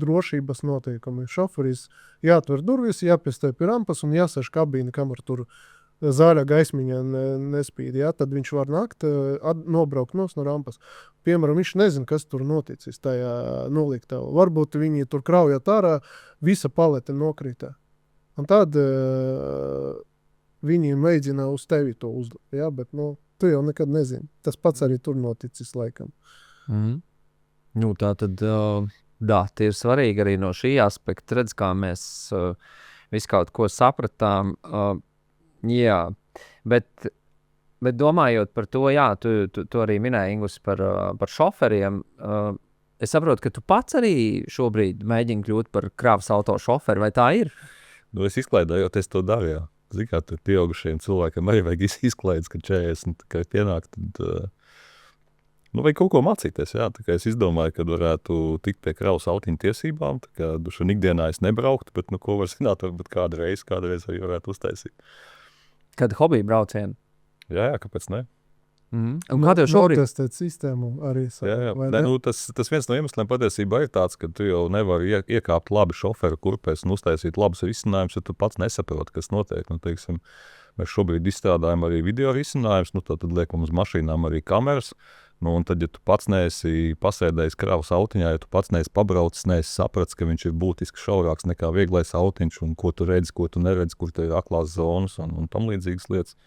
drošības noteikumi. Šoferis jāatver durvis, jāpiestē pie rampas un jāsēž kabīne, kamēr tur zaļa gaismiņa nespīd. Ja? Tad viņš var nākt, nobraukt no rampas. Piemēram, viņš nezina, kas tur noticis tajā noliktā. Varbūt viņi tur kraujāt ārā, visa palete nokrita. Un tad viņi mēģina uz tevi to uzlikt. Ja? Bet, tu jau nekad nezini. Tas pats arī tur noticis laikam. Tā tad tie ir svarīgi arī no šī aspekta. Redz, kā mēs visu kaut ko sapratām. Jā, bet domājot par to, tu arī minēji, Ingus, par šoferiem. Es saprotu, ka tu pats arī šobrīd mēģini kļūt par kravas auto šoferi, vai tā ir? Es izklaidējoties to daru, jā. Zini, kā tur pieaugušiem cilvēkiem arī vajag izklaides, kad 40 tikai pienāk, tad vajag kaut ko mācīties, jā. Tā kā es izdomāju, kad varētu tikt pie kravas autiņu tiesībām, tā kā dušan ikdienā es nebrauktu, bet ko var zināt, varbūt kādreiz arī varētu uztaisīt. Kad hobija braucieni? Jā, kāpēc ne? Un kā tev šobrīd? Notestēt sistēmu arī. Jā. Tas viens no iemesliem patiesībā ir tāds, ka tu jau nevari iekāpt labi šoferu kurpēs un uztaisīt labus risinājumus, ja tu pats nesaproti, kas notiek. Teiksim, mēs šobrīd izstrādājam arī video risinājumus, tad liekam uz mašīnām arī kameras. Un tad, ja tu pats neesi pasēdējis kravas autiņā, ja tu pats neesi pabraucis, neesi sapratis, ka viņš ir būtiski šaurāks nekā vieglais autiņš un ko tu redzi, ko tu neredzi, kur te ir aklās zonas un tam līdzīgas lietas.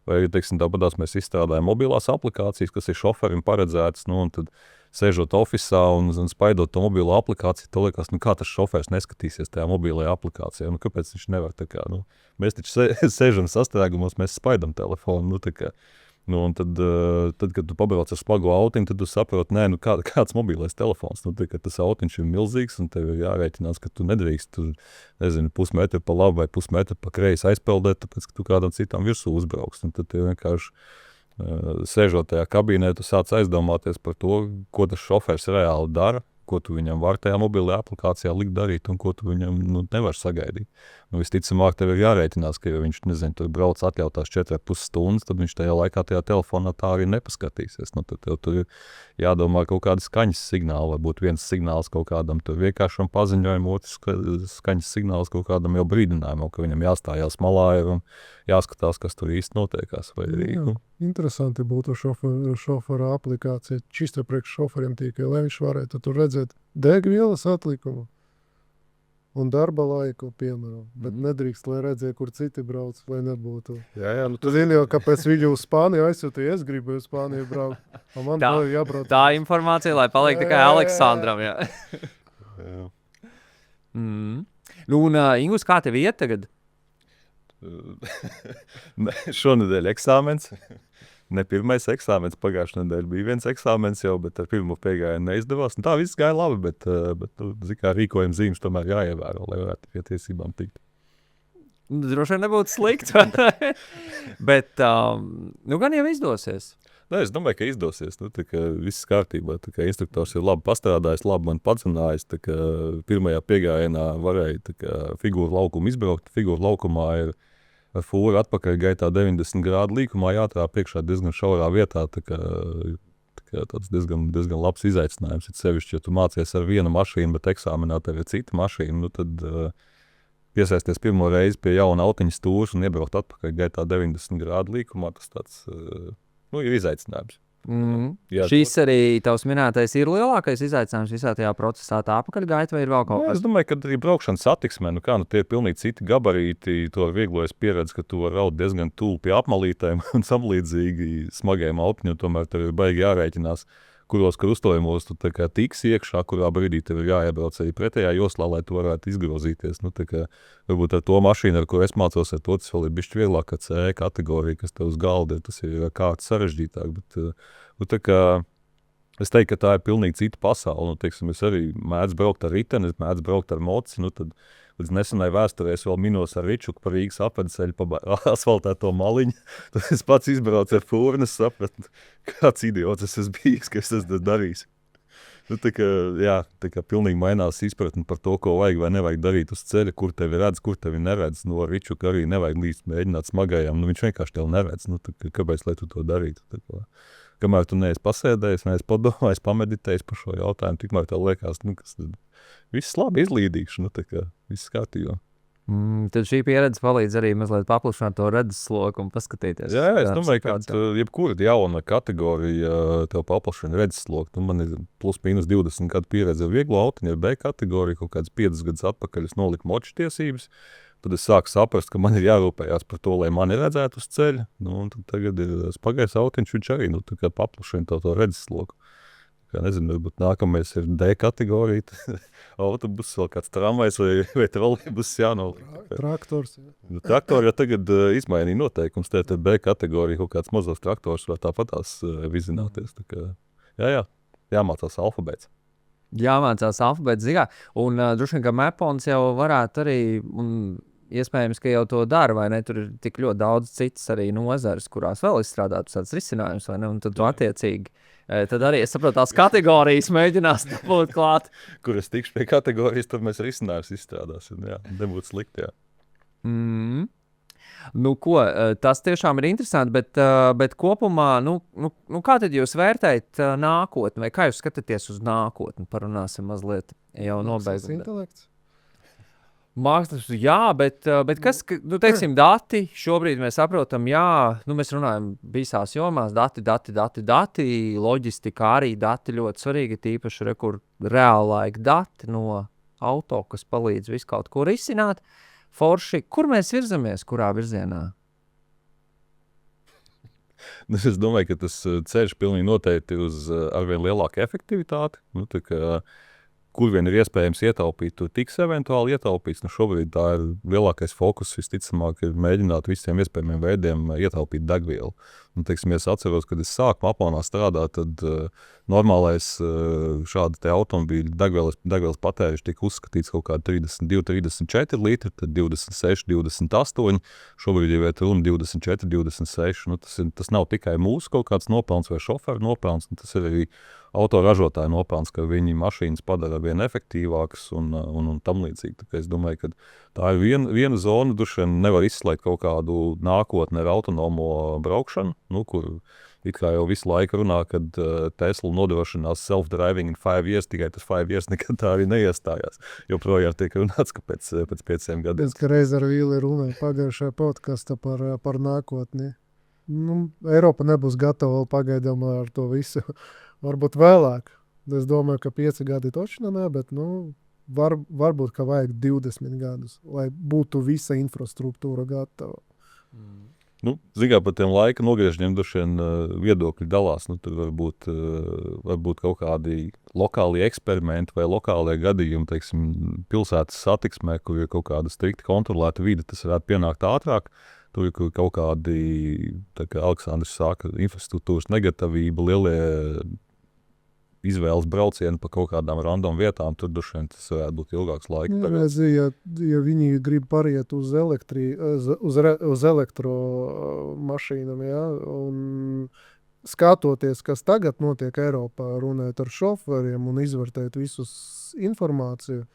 Vai, teiksim, tāpatās mēs izstrādājam mobilās aplikācijas, kas ir šoferim paredzētas, un tad sēžot ofisā un spaidot to mobilo aplikāciju, to liekas, kā tas šofers neskatīsies tajā mobilajā aplikācijā, kāpēc viņš nevar tā kā, mēs taču sēžam sastrēgumos, mēs spaidam telefonu, un tad, kad tu pabrauc ar smago autiņu, tad tu saproti, kāds mobilais telefons, tas autiņš ir milzīgs, un tev ir jārēķinās, ka tu nedrīkst, pusmetru pa labi vai pusmetru pa kreisi aizpeldēt, tāpēc, ka tu kādam citam virsū uzbrauks, un tad tev vienkārši sēžot tajā kabīnē, tu sāc aizdomāties par to, ko tas šofers reāli dara, ko tu viņam var tajā mobilajā aplikācijā likt darīt un ko tu viņam nevar sagaidīt. Visticamāk, tev ir jārēķinās, ka ja viņš, tur brauc atļautās 4,5 stundas, tad viņš tajā laikā tajā telefonā tā arī nepaskatīsies. Tad tev tur ir jādomā kaut kāda skaņas signāla, varbūt viens signāls kaut kādam tur vienkāršam paziņojumam, otrs skaņas signāls kaut kādam jau brīdinājumam, ka viņam jāstājās malā un jāskatās, kas tur īsti notiekās. Interesanti būtu šofera aplikācija, čista priekš šoferiem tikai, lai viņš varētu tur redzēt degvielas atlikumu un darba laiku, piemēram. Bet nedrīkst, lai redzēja, kur citi brauc, lai nebūtu. Jā, tu zini jau, kāpēc viņu uz Spāniju aizsūtīja, es gribu uz Spāniju braukt. Man jābrauc. Tā informācija, lai paliek tikai Aleksandram, jā. Un, Ingus, kā tev iet tagad? Šonedēļ eksāmens. Ne pirmais eksāmens, pagājušajā nedēļā bija viens eksāmens jau, bet ar pirmo piegājienu neizdevās. Tā viss gāja labi, bet kā rīkojuma zīmes tomēr jāievēro, lai varētu pie tiesībām tikt. Droši vien nebūtu slikti, bet gan jau izdosies. Es domāju, ka izdosies. Viss kārtībā. Instruktors ir labi pastrādājis, labi man padzinājis. Pirmajā piegājienā varēja figūru laukumu izbraukt. Figūru laukumā ir ar fūru atpakaļ gaitā 90 grādu līkumā jātrā priekšā diezgan šaurā vietā. Tāds diezgan labs izaicinājums. Ir sevišķi, ja tu mācies ar vienu mašīnu, bet eksāmenā tev ir cita mašīna, tad piesaisties pirmo reizi pie jauna autiņa stūras un iebraukt atpakaļ gaitā 90 grādu līkumā, tas tāds ir izaicinājums. Jā, šis arī tavs minētais ir lielākais izaicinājums visā tajā procesā, tā apakaļgaita vai ir vēl kaut kas? Es domāju, ka arī braukšanas satiksmē, tie ir pilnīgi citi gabarīti, to vieglo es pieredzu, ka tu var raut diezgan tuvu pie apmalītēm un samlīdzīgi smagajiem autiņiem, tomēr tev ir baigi jārēķinās, kuros krustojumos tu tiksi iekšā, kurā brīdī tev ir jāiebrauc arī pretējā joslā, lai tu varētu izgrozīties. Varbūt ar to mašīnu, ar ko es mācos, ar to tas vēl ir bišķi vieglāk, ka C kategorija, kas tev uz galda ir, tas ir kārtas sarežģītāk, bet es teiktu, ka tā ir pilnīgi cita pasaule. Es arī mēdzu braukt ar riteni, es mēdzu braukt ar moci, tad līdz nesenai vēsturē es vēl minos ar Ričuku pa Rīgas apvedceļu pa asfaltēto maliņu. Tad es pats izbraucu ar fūru un es sapratu, kāds idiots es esmu bijis, ka es esmu darījis. Pilnīgi mainās izpratni par to, ko vajag vai nevajag darīt uz ceļa, kur tevi redz, kur tevi neredz. Ar Ričuku arī nevajag līdz mēģināt smagajām, viņš vienkārši tevi neredz. Kāpēc, lai tu to darītu? kamēr tu neesi pasēdējis, neesi padomājis, pameditējis par šo jautājumu, tikmēr tev liekas, kas tad viss labi izlīdīšu, tā kā viss kārtībā. Tad šī pieredze palīdz arī mazliet paplašināt to redzesloku un paskatīties. Jā, es domāju, ka jebkura jauna kategorija tev paplašina redzesloku. Man ir plus mīnus 20 gadu pieredze ar vieglo autiņu, ar B kategoriju, kaut kāds 5 gadus atpakaļ es noliku moču tiesības. Tad es sāku saprast, ka man ir jārūpējās par to, lai mani redzētu uz ceļa. Un tad tagad ir spagais autiņš, viņš arī paplašina to redzesloku. Nezinu, varbūt nākamais ir D kategorija, autobus, vēl kāds tramvajs vai trolejbus jānoliek. Traktors. Traktori jau tagad izmainīja noteikums, tā ir B kategorija, kaut kāds mazos traktors var tāpatās vizināties. Tā kā, jāmācās alfabēts. Jāmācās alfabēts, zigā. Un droši vien, ka Mapons jau varētu arī, un iespējams, ka jau to dara, vai ne? Tur ir tik ļoti daudz citas arī nozares, kurās vēl izstrādātu tāds risinājums, vai ne? Un tad tu attiecīgi, tad arī, es saprotu, tās kategorijas mēģinās būt klāt. Kur es tikšu pie kategorijas, tad mēs risinājums izstrādāsim, jā. Nebūtu slikti, jā. Nu, ko, tas tiešām ir interesanti, bet kopumā, kā tad jūs vērtējat nākotni, vai kā jūs skatāties uz nākotni? Parunāsim mazliet jau nobeigumu. Intelekts. Mākslas, jā, bet kas, teiksim, dati, šobrīd mēs saprotam, jā, mēs runājam visās jomās, dati, loģistika arī dati ļoti svarīgi, tīpaši reālaika dati no auto, kas palīdz visu kaut ko risināt. Forši, kur mēs virzamies, kurā virzienā? Es domāju, ka tas ceļš pilnīgi noteikti uz arvien lielāku efektivitāti. Tā kā kur vien ir iespējams ietaupīt, tur tiks eventuāli ietaupīts. Šobrīd tā ir lielākais fokus, visticamāk, ir mēģināt visiem iespējamiem veidiem ietaupīt degvielu. Es atceros, kad es sāku Maponā strādāt, tad normālais šāda te automobīļa degvielas patēriņš tika uzskatīts kaut kā 32-34 litri, tad 26, 28, šobrīd ir runa 24, 26. Tas nav tikai mūsu kaut kāds nopelns vai šoferu nopelns, tas ir arī autoražotāju nopelns, ka viņi mašīnas padara vien efektīvākas un tam līdzīgi. Es domāju, ka tā ir viena zona, dušiem nevar izslēgt kaut kādu nākotni ar autonomo braukšanu, kur it kā jau visu laiku runā, kad Tesla nodrošinās self-driving in 5 years, tikai tas 5 years nekad tā arī neiestājās. Joprojām tiek runāts, ka pēc 5 gadiem. Es, ka reiz ar Vīli runāju pagājušajā podkastā par nākotni. Eiropa nebūs gatava vēl pagaidām ar to visu. Varbūt vēlāk. Es domāju, ka 5 gadi točno ne, bet varbūt, ka vajag 20 gadus, lai būtu visa infrastruktūra gatava. Zinām, par tiem laika nogriežņiem dažiem viedokļi dalās. Tur varbūt kaut kādi lokāli eksperimenti vai lokālie gadījumi, teiksim, pilsētas satiksmē, kur ir kaut kāda strikti kontrolēta vide, tas varētu pienākt ātrāk. Tur ir kaut kādi, tā kā Aleksandrs sāka, infrastruktūras negatavība, lielie izvēles braucieni pa kaut kādām random vietām, tur dušiem tas varētu būt ilgāks laiks. Ja viņi grib pāriet uz elektromašīnām, un skatoties, kas tagad notiek Eiropā, runājot ar šoferiem un izvērtēt visus informāciju,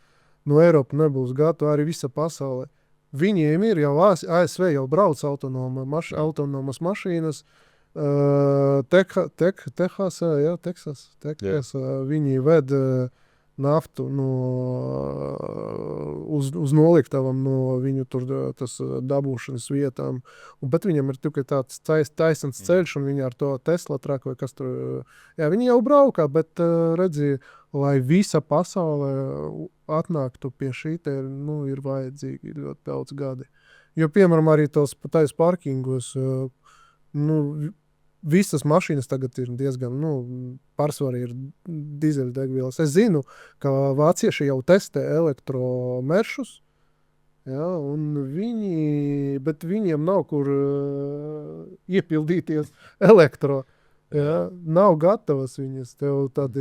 Eiropa nebūs gatava, arī visa pasaulē. Viņiem ir jau ASV jau brauc autonomas mašīnas, Teksas, viņi ved naftu uz noliktavam no viņu tur tas dabūšanas vietām, bet viņam ir tikai tāds taisns ceļš, un viņi ar to Tesla traku vai kas tur, viņi jau braukā, bet redzi, lai visa pasaulē atnāktu pie šī, ir vajadzīgi ļoti daudz gadi. Jo, piemēram, arī tais parkingos, visas mašīnas tagad ir diezgan, pārsvarī ir dizeļdegvielas. Es zinu, ka vācieši jau testē elektromeršus, bet viņiem nav kur iepildīties elektro. Nav gatavas viņas. Tev tad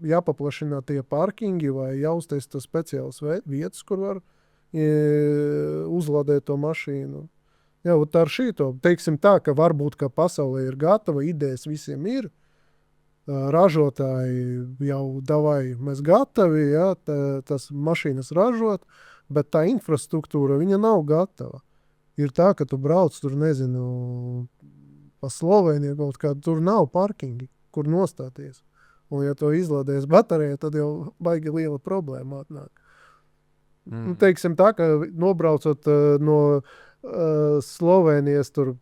jāpaplašina tie parkingi vai jāuztaisa speciāls vietas, kur var uzlādēt to mašīnu. Ar šito, teiksim tā, ka varbūt, ka pasaulē ir gatava, idejas visiem ir, ražotāji jau davai, mēs gatavi, tas mašīnas ražot, bet tā infrastruktūra, viņa nav gatava. Ir tā, ka tu brauc tur, nezinu, pa Sloveniju kaut kādu, tur nav parkingi, kur nostāties. Un ja to izlādēs baterija, tad jau baigi liela problēma atnāk. Nu, teiksim tā, ka nobraucot no Slovenijas, tur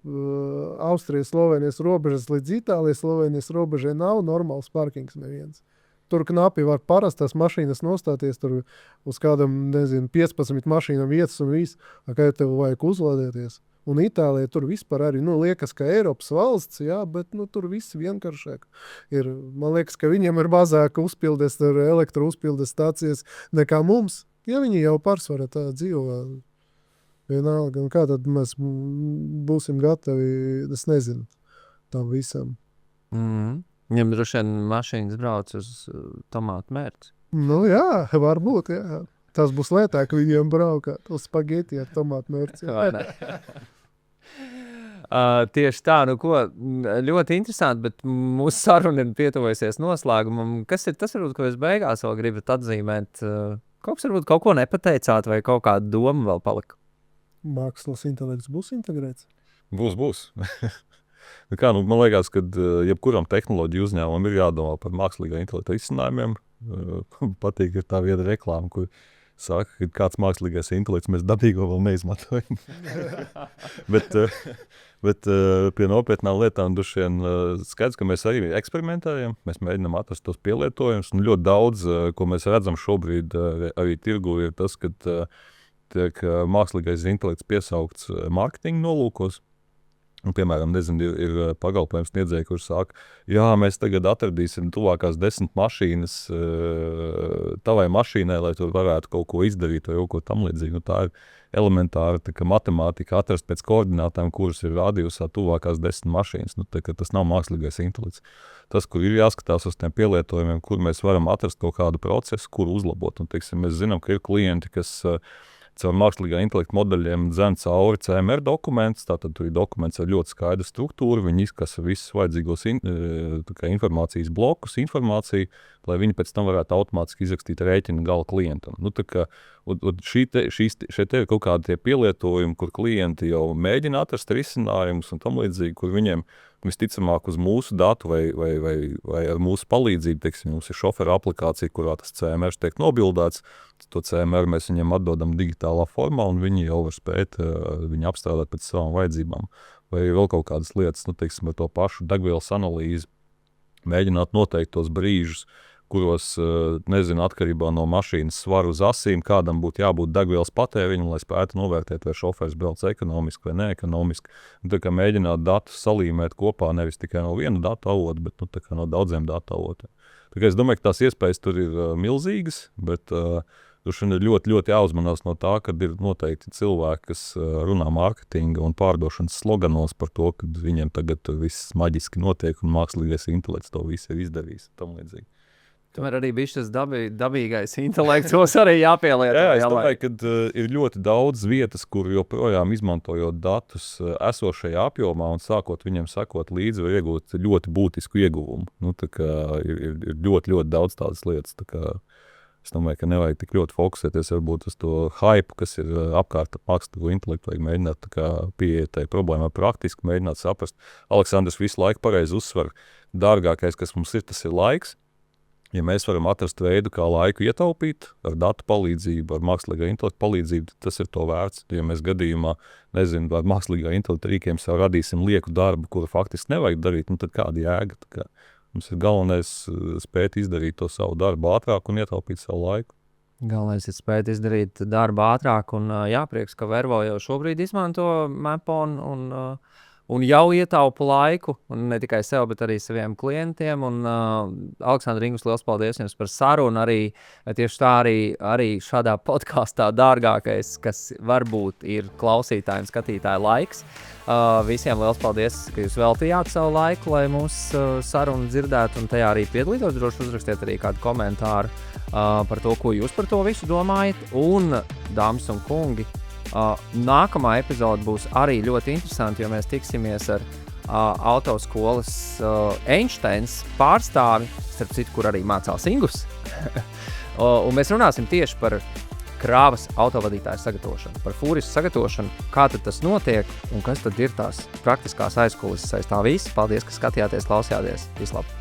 Austrijas, Slovenijas robežas līdz Itālijas, Slovenijas robežai nav normāls parkings neviens. Tur knapi var parastās mašīnas nostāties, tur uz kādam, 15 mašīnām vietas un viss, kā tev vajag uzlādēties. Un Itālija tur vispār arī, liekas, ka Eiropas valsts, jā, bet, tur viss vienkāršāk ir. Man liekas, ka viņiem ir mazāk uzpildes, elektrouzpildes stācijas nekā mums. Ja viņi jau pārsvarā tā dzīvo, vienalga, un kā tad mēs būsim gatavi, es nezinu, tam visam. Viņam droši vien mašīnas brauc uz tomātu mērci. Jā, varbūt, jā. Tas būs lētāk viņiem braukāt uz spageti ar tomātu mērci. Tieši tā, ļoti interesanti, bet mūsu saruna ir pietuvojusies noslēgumam. Kas ir tas, varbūt, ko jūs beigās vēl gribat atzīmēt? Varbūt kaut ko nepateicāt vai kaut kāda doma vēl palika? Mākslas intelekts būs integrēts? Būs. Man liekas, ka jebkuram tehnoloģiju uzņēmumam ir jādomā par mākslīgā intelekta risinājumiem. Patīk ir tā viena reklāma, kur saka, ka kāds mākslīgais intelekts mēs dabīgo vēl neizmantojam. bet pie nopietnām lietām droši vien skaidrs, ka mēs arī eksperimentējam, mēs mēģinām atrast tos pielietojumus. Un ļoti daudz, ko mēs redzam šobrīd arī tirgu, ir tas, ka tiek mākslīgais intelekts piesaukts mārketinga nolūkos. Un, piemēram, ir pakalpojums sniedzēji, kurš saka, mēs tagad atradīsim tuvākās 10 mašīnas tavai mašīnai, lai tu varētu kaut ko izdarīt vai kaut ko tam līdzīgi. Tā ir elementāra matemātika atrast pēc koordinātām, kuras ir rādījusā tuvākās 10 mašīnas. Tas nav mākslīgais intelekts. Tas, kur ir jāskatās uz tiem pielietojumiem, kur mēs varam atrast kaut kādu procesu, kur uzlabot. Un, mēs zinām, ka ir klienti, kas caur mākslīgā intelekta modeļiem dzen cauri CMR dokumentus, tātad tur ir dokuments ar ļoti skaidru struktūru, viņi izkasa visus vajadzīgos informācijas blokus, informāciju, lai viņi pēc tam varētu automātiski izrakstīt rēķinu gala klientam. Šeit ir kaut kādi tie pielietojumi, kur klienti jau mēģina atrast risinājumus un tam līdzīgi, kur viņiem visticamāk uz mūsu datu vai ar mūsu palīdzību, mums ir šoferu aplikācija, kurā tas CMR tiek nobildēts, to CMR mēs viņiem atdodam digitālā formā un viņi jau var spēt viņu apstrādāt pēc savām vajadzībām. Vai vēl kaut kādas lietas, ar to pašu degvielas analīzi, mēģināt noteikt tos brīžus, kuros, atkarībā no mašīnas svaru uz asīm, kādam būtu jābūt degvielas patēriņam, lai spētu novērtēt, vai šofērs brauc ekonomiski vai neekonomiski. Mēģināt datus salīmēt kopā nevis tikai no viena datu avota, bet no daudziem datu avotiem. Es domāju, ka tās iespējas tur ir milzīgas, bet tur ir ļoti, ļoti jāuzmanās no tā, kad ir noteikti cilvēki, kas runā mārketinga un pārdošanas sloganos par to, ka viņiem tagad viss maģiski notiek un mākslīgais intelekts to visu ir izdarījis. Tam līdzīgi. Tomēr arī bija šis dabīgais intelekts, tos arī jāpielieto. Jā, es domāju, ka ir ļoti daudz vietas, kur joprojām izmantojot datus esošajā apjomā un sākot viņiem sekot līdzi, var iegūt ļoti būtisku ieguvumu. Ir ļoti, ļoti daudz tādas lietas. Es domāju, ka nevajag tik ļoti fokusēties varbūt uz to hype, kas ir apkārt mākslīgo intelektu, vajag mēģināt pieiet tai problēmai praktiski, mēģināt saprast. Aleksandrs visu laiku pareizi uzsver, dārgākais, kas mums ir, tas ir laiks. Ja mēs varam atrast veidu, kā laiku ietaupīt ar datu palīdzību, ar mākslīgā intelekta palīdzību, tas ir to vērts. Ja mēs gadījumā, ar mākslīgā intelekta rīkiem sev radīsim lieku darbu, kuru faktiski nevajag darīt, tad kāda jēga? Mums ir galvenais spēt izdarīt to savu darbu ātrāk un ietaupīt savu laiku. Galvenais ir spēt izdarīt darbu ātrāk un prieks, ka Vervo jau šobrīd izmanto Mapon un jau ietaupa laiku, un ne tikai sev, bet arī saviem klientiem. Un, Aleksandr Ingus, liels paldies jums par sarunu. Tieši tā arī šādā podkāstā dārgākais, kas varbūt ir klausītāju un skatītāju laiks. Visiem liels paldies, ka jūs veltījāt savu laiku, lai mūsu sarunu dzirdētu un tajā arī piedalītos. Droši uzrakstiet arī kādu komentāru par to, ko jūs par to visu domājat. Un, dāmas un kungi, nākamā epizode būs arī ļoti interesanti, jo mēs tiksimies ar autoskolas Einsteins pārstāvi, starp citu, kur arī mācās Ingus. Un mēs runāsim tieši par krāvas autovadītāju sagatavošanu, par fūristu sagatavošanu, kā tad tas notiek un kas tad ir tās praktiskās aizkulises aiz tā visa. Paldies, ka skatījāties, klausījāties. Vislabāk!